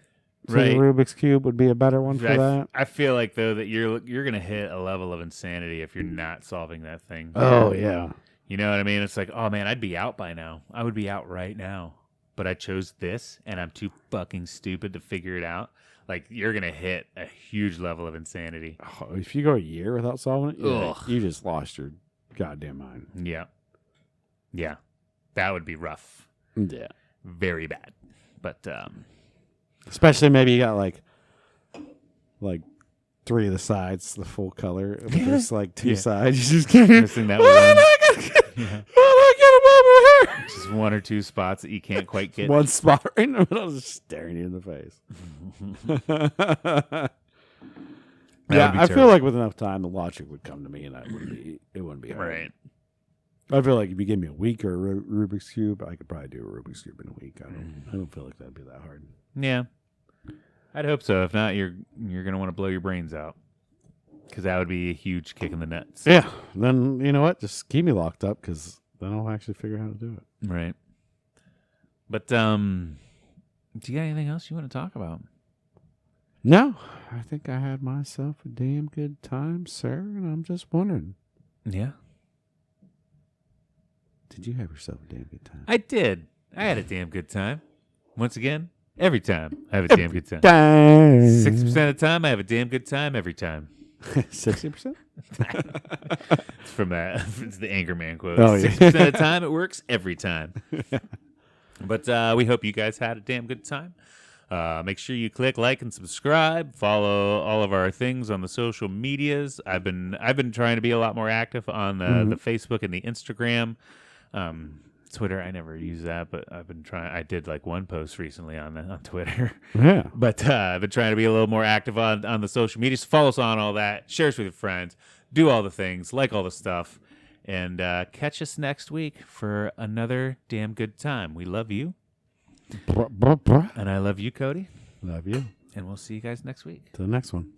So right. The Rubik's Cube would be a better one for that. I feel like though that you're gonna hit a level of insanity if you're not solving that thing. Oh yeah. You know what I mean? It's like, oh man, I'd be out by now. I would be out right now. But I chose this, and I'm too fucking stupid to figure it out. Like you're gonna hit a huge level of insanity. Oh, if you go a year without solving it, you just lost your goddamn mind. Yeah. Yeah. That would be rough. Yeah. Very bad. But especially maybe you got like 3 of the sides, the full color. But there's 2 sides. You just can't. Missing that one. I get him over here. Just 1 or 2 spots that you can't quite get. One spot right in the middle, just staring you in the face. Yeah, I feel like with enough time, the logic would come to me, and it wouldn't be hard. Right. I feel like if you gave me a week or a Rubik's Cube, I could probably do a Rubik's Cube in a week. I don't feel like that'd be that hard. Yeah, I'd hope so. If not, you're gonna want to blow your brains out because that would be a huge kick in the nuts. Yeah. Then you know what? Just keep me locked up because then I'll actually figure out how to do it. Right. But do you got anything else you want to talk about? No, I think I had myself a damn good time, sir, and I'm just wondering. Yeah. Did you have yourself a damn good time? I did. I had a damn good time. Once again, every time I have a damn good time. 60% of the time, I have a damn good time every time. 60%? It's from it's the Anchorman quote. Oh, yeah. 60% of the time, it works every time. But we hope you guys had a damn good time. Make sure you click like and subscribe. Follow all of our things on the social medias. I've been trying to be a lot more active on the Facebook and the Instagram. Twitter, I never use that, but I've been trying. I did one post recently on Twitter. Yeah. But I've been trying to be a little more active on the social media. So follow us on all that. Share us with your friends. Do all the things. Like all the stuff. And catch us next week for another damn good time. We love you. And I love you, Cody. Love you. And we'll see you guys next week. To the next one.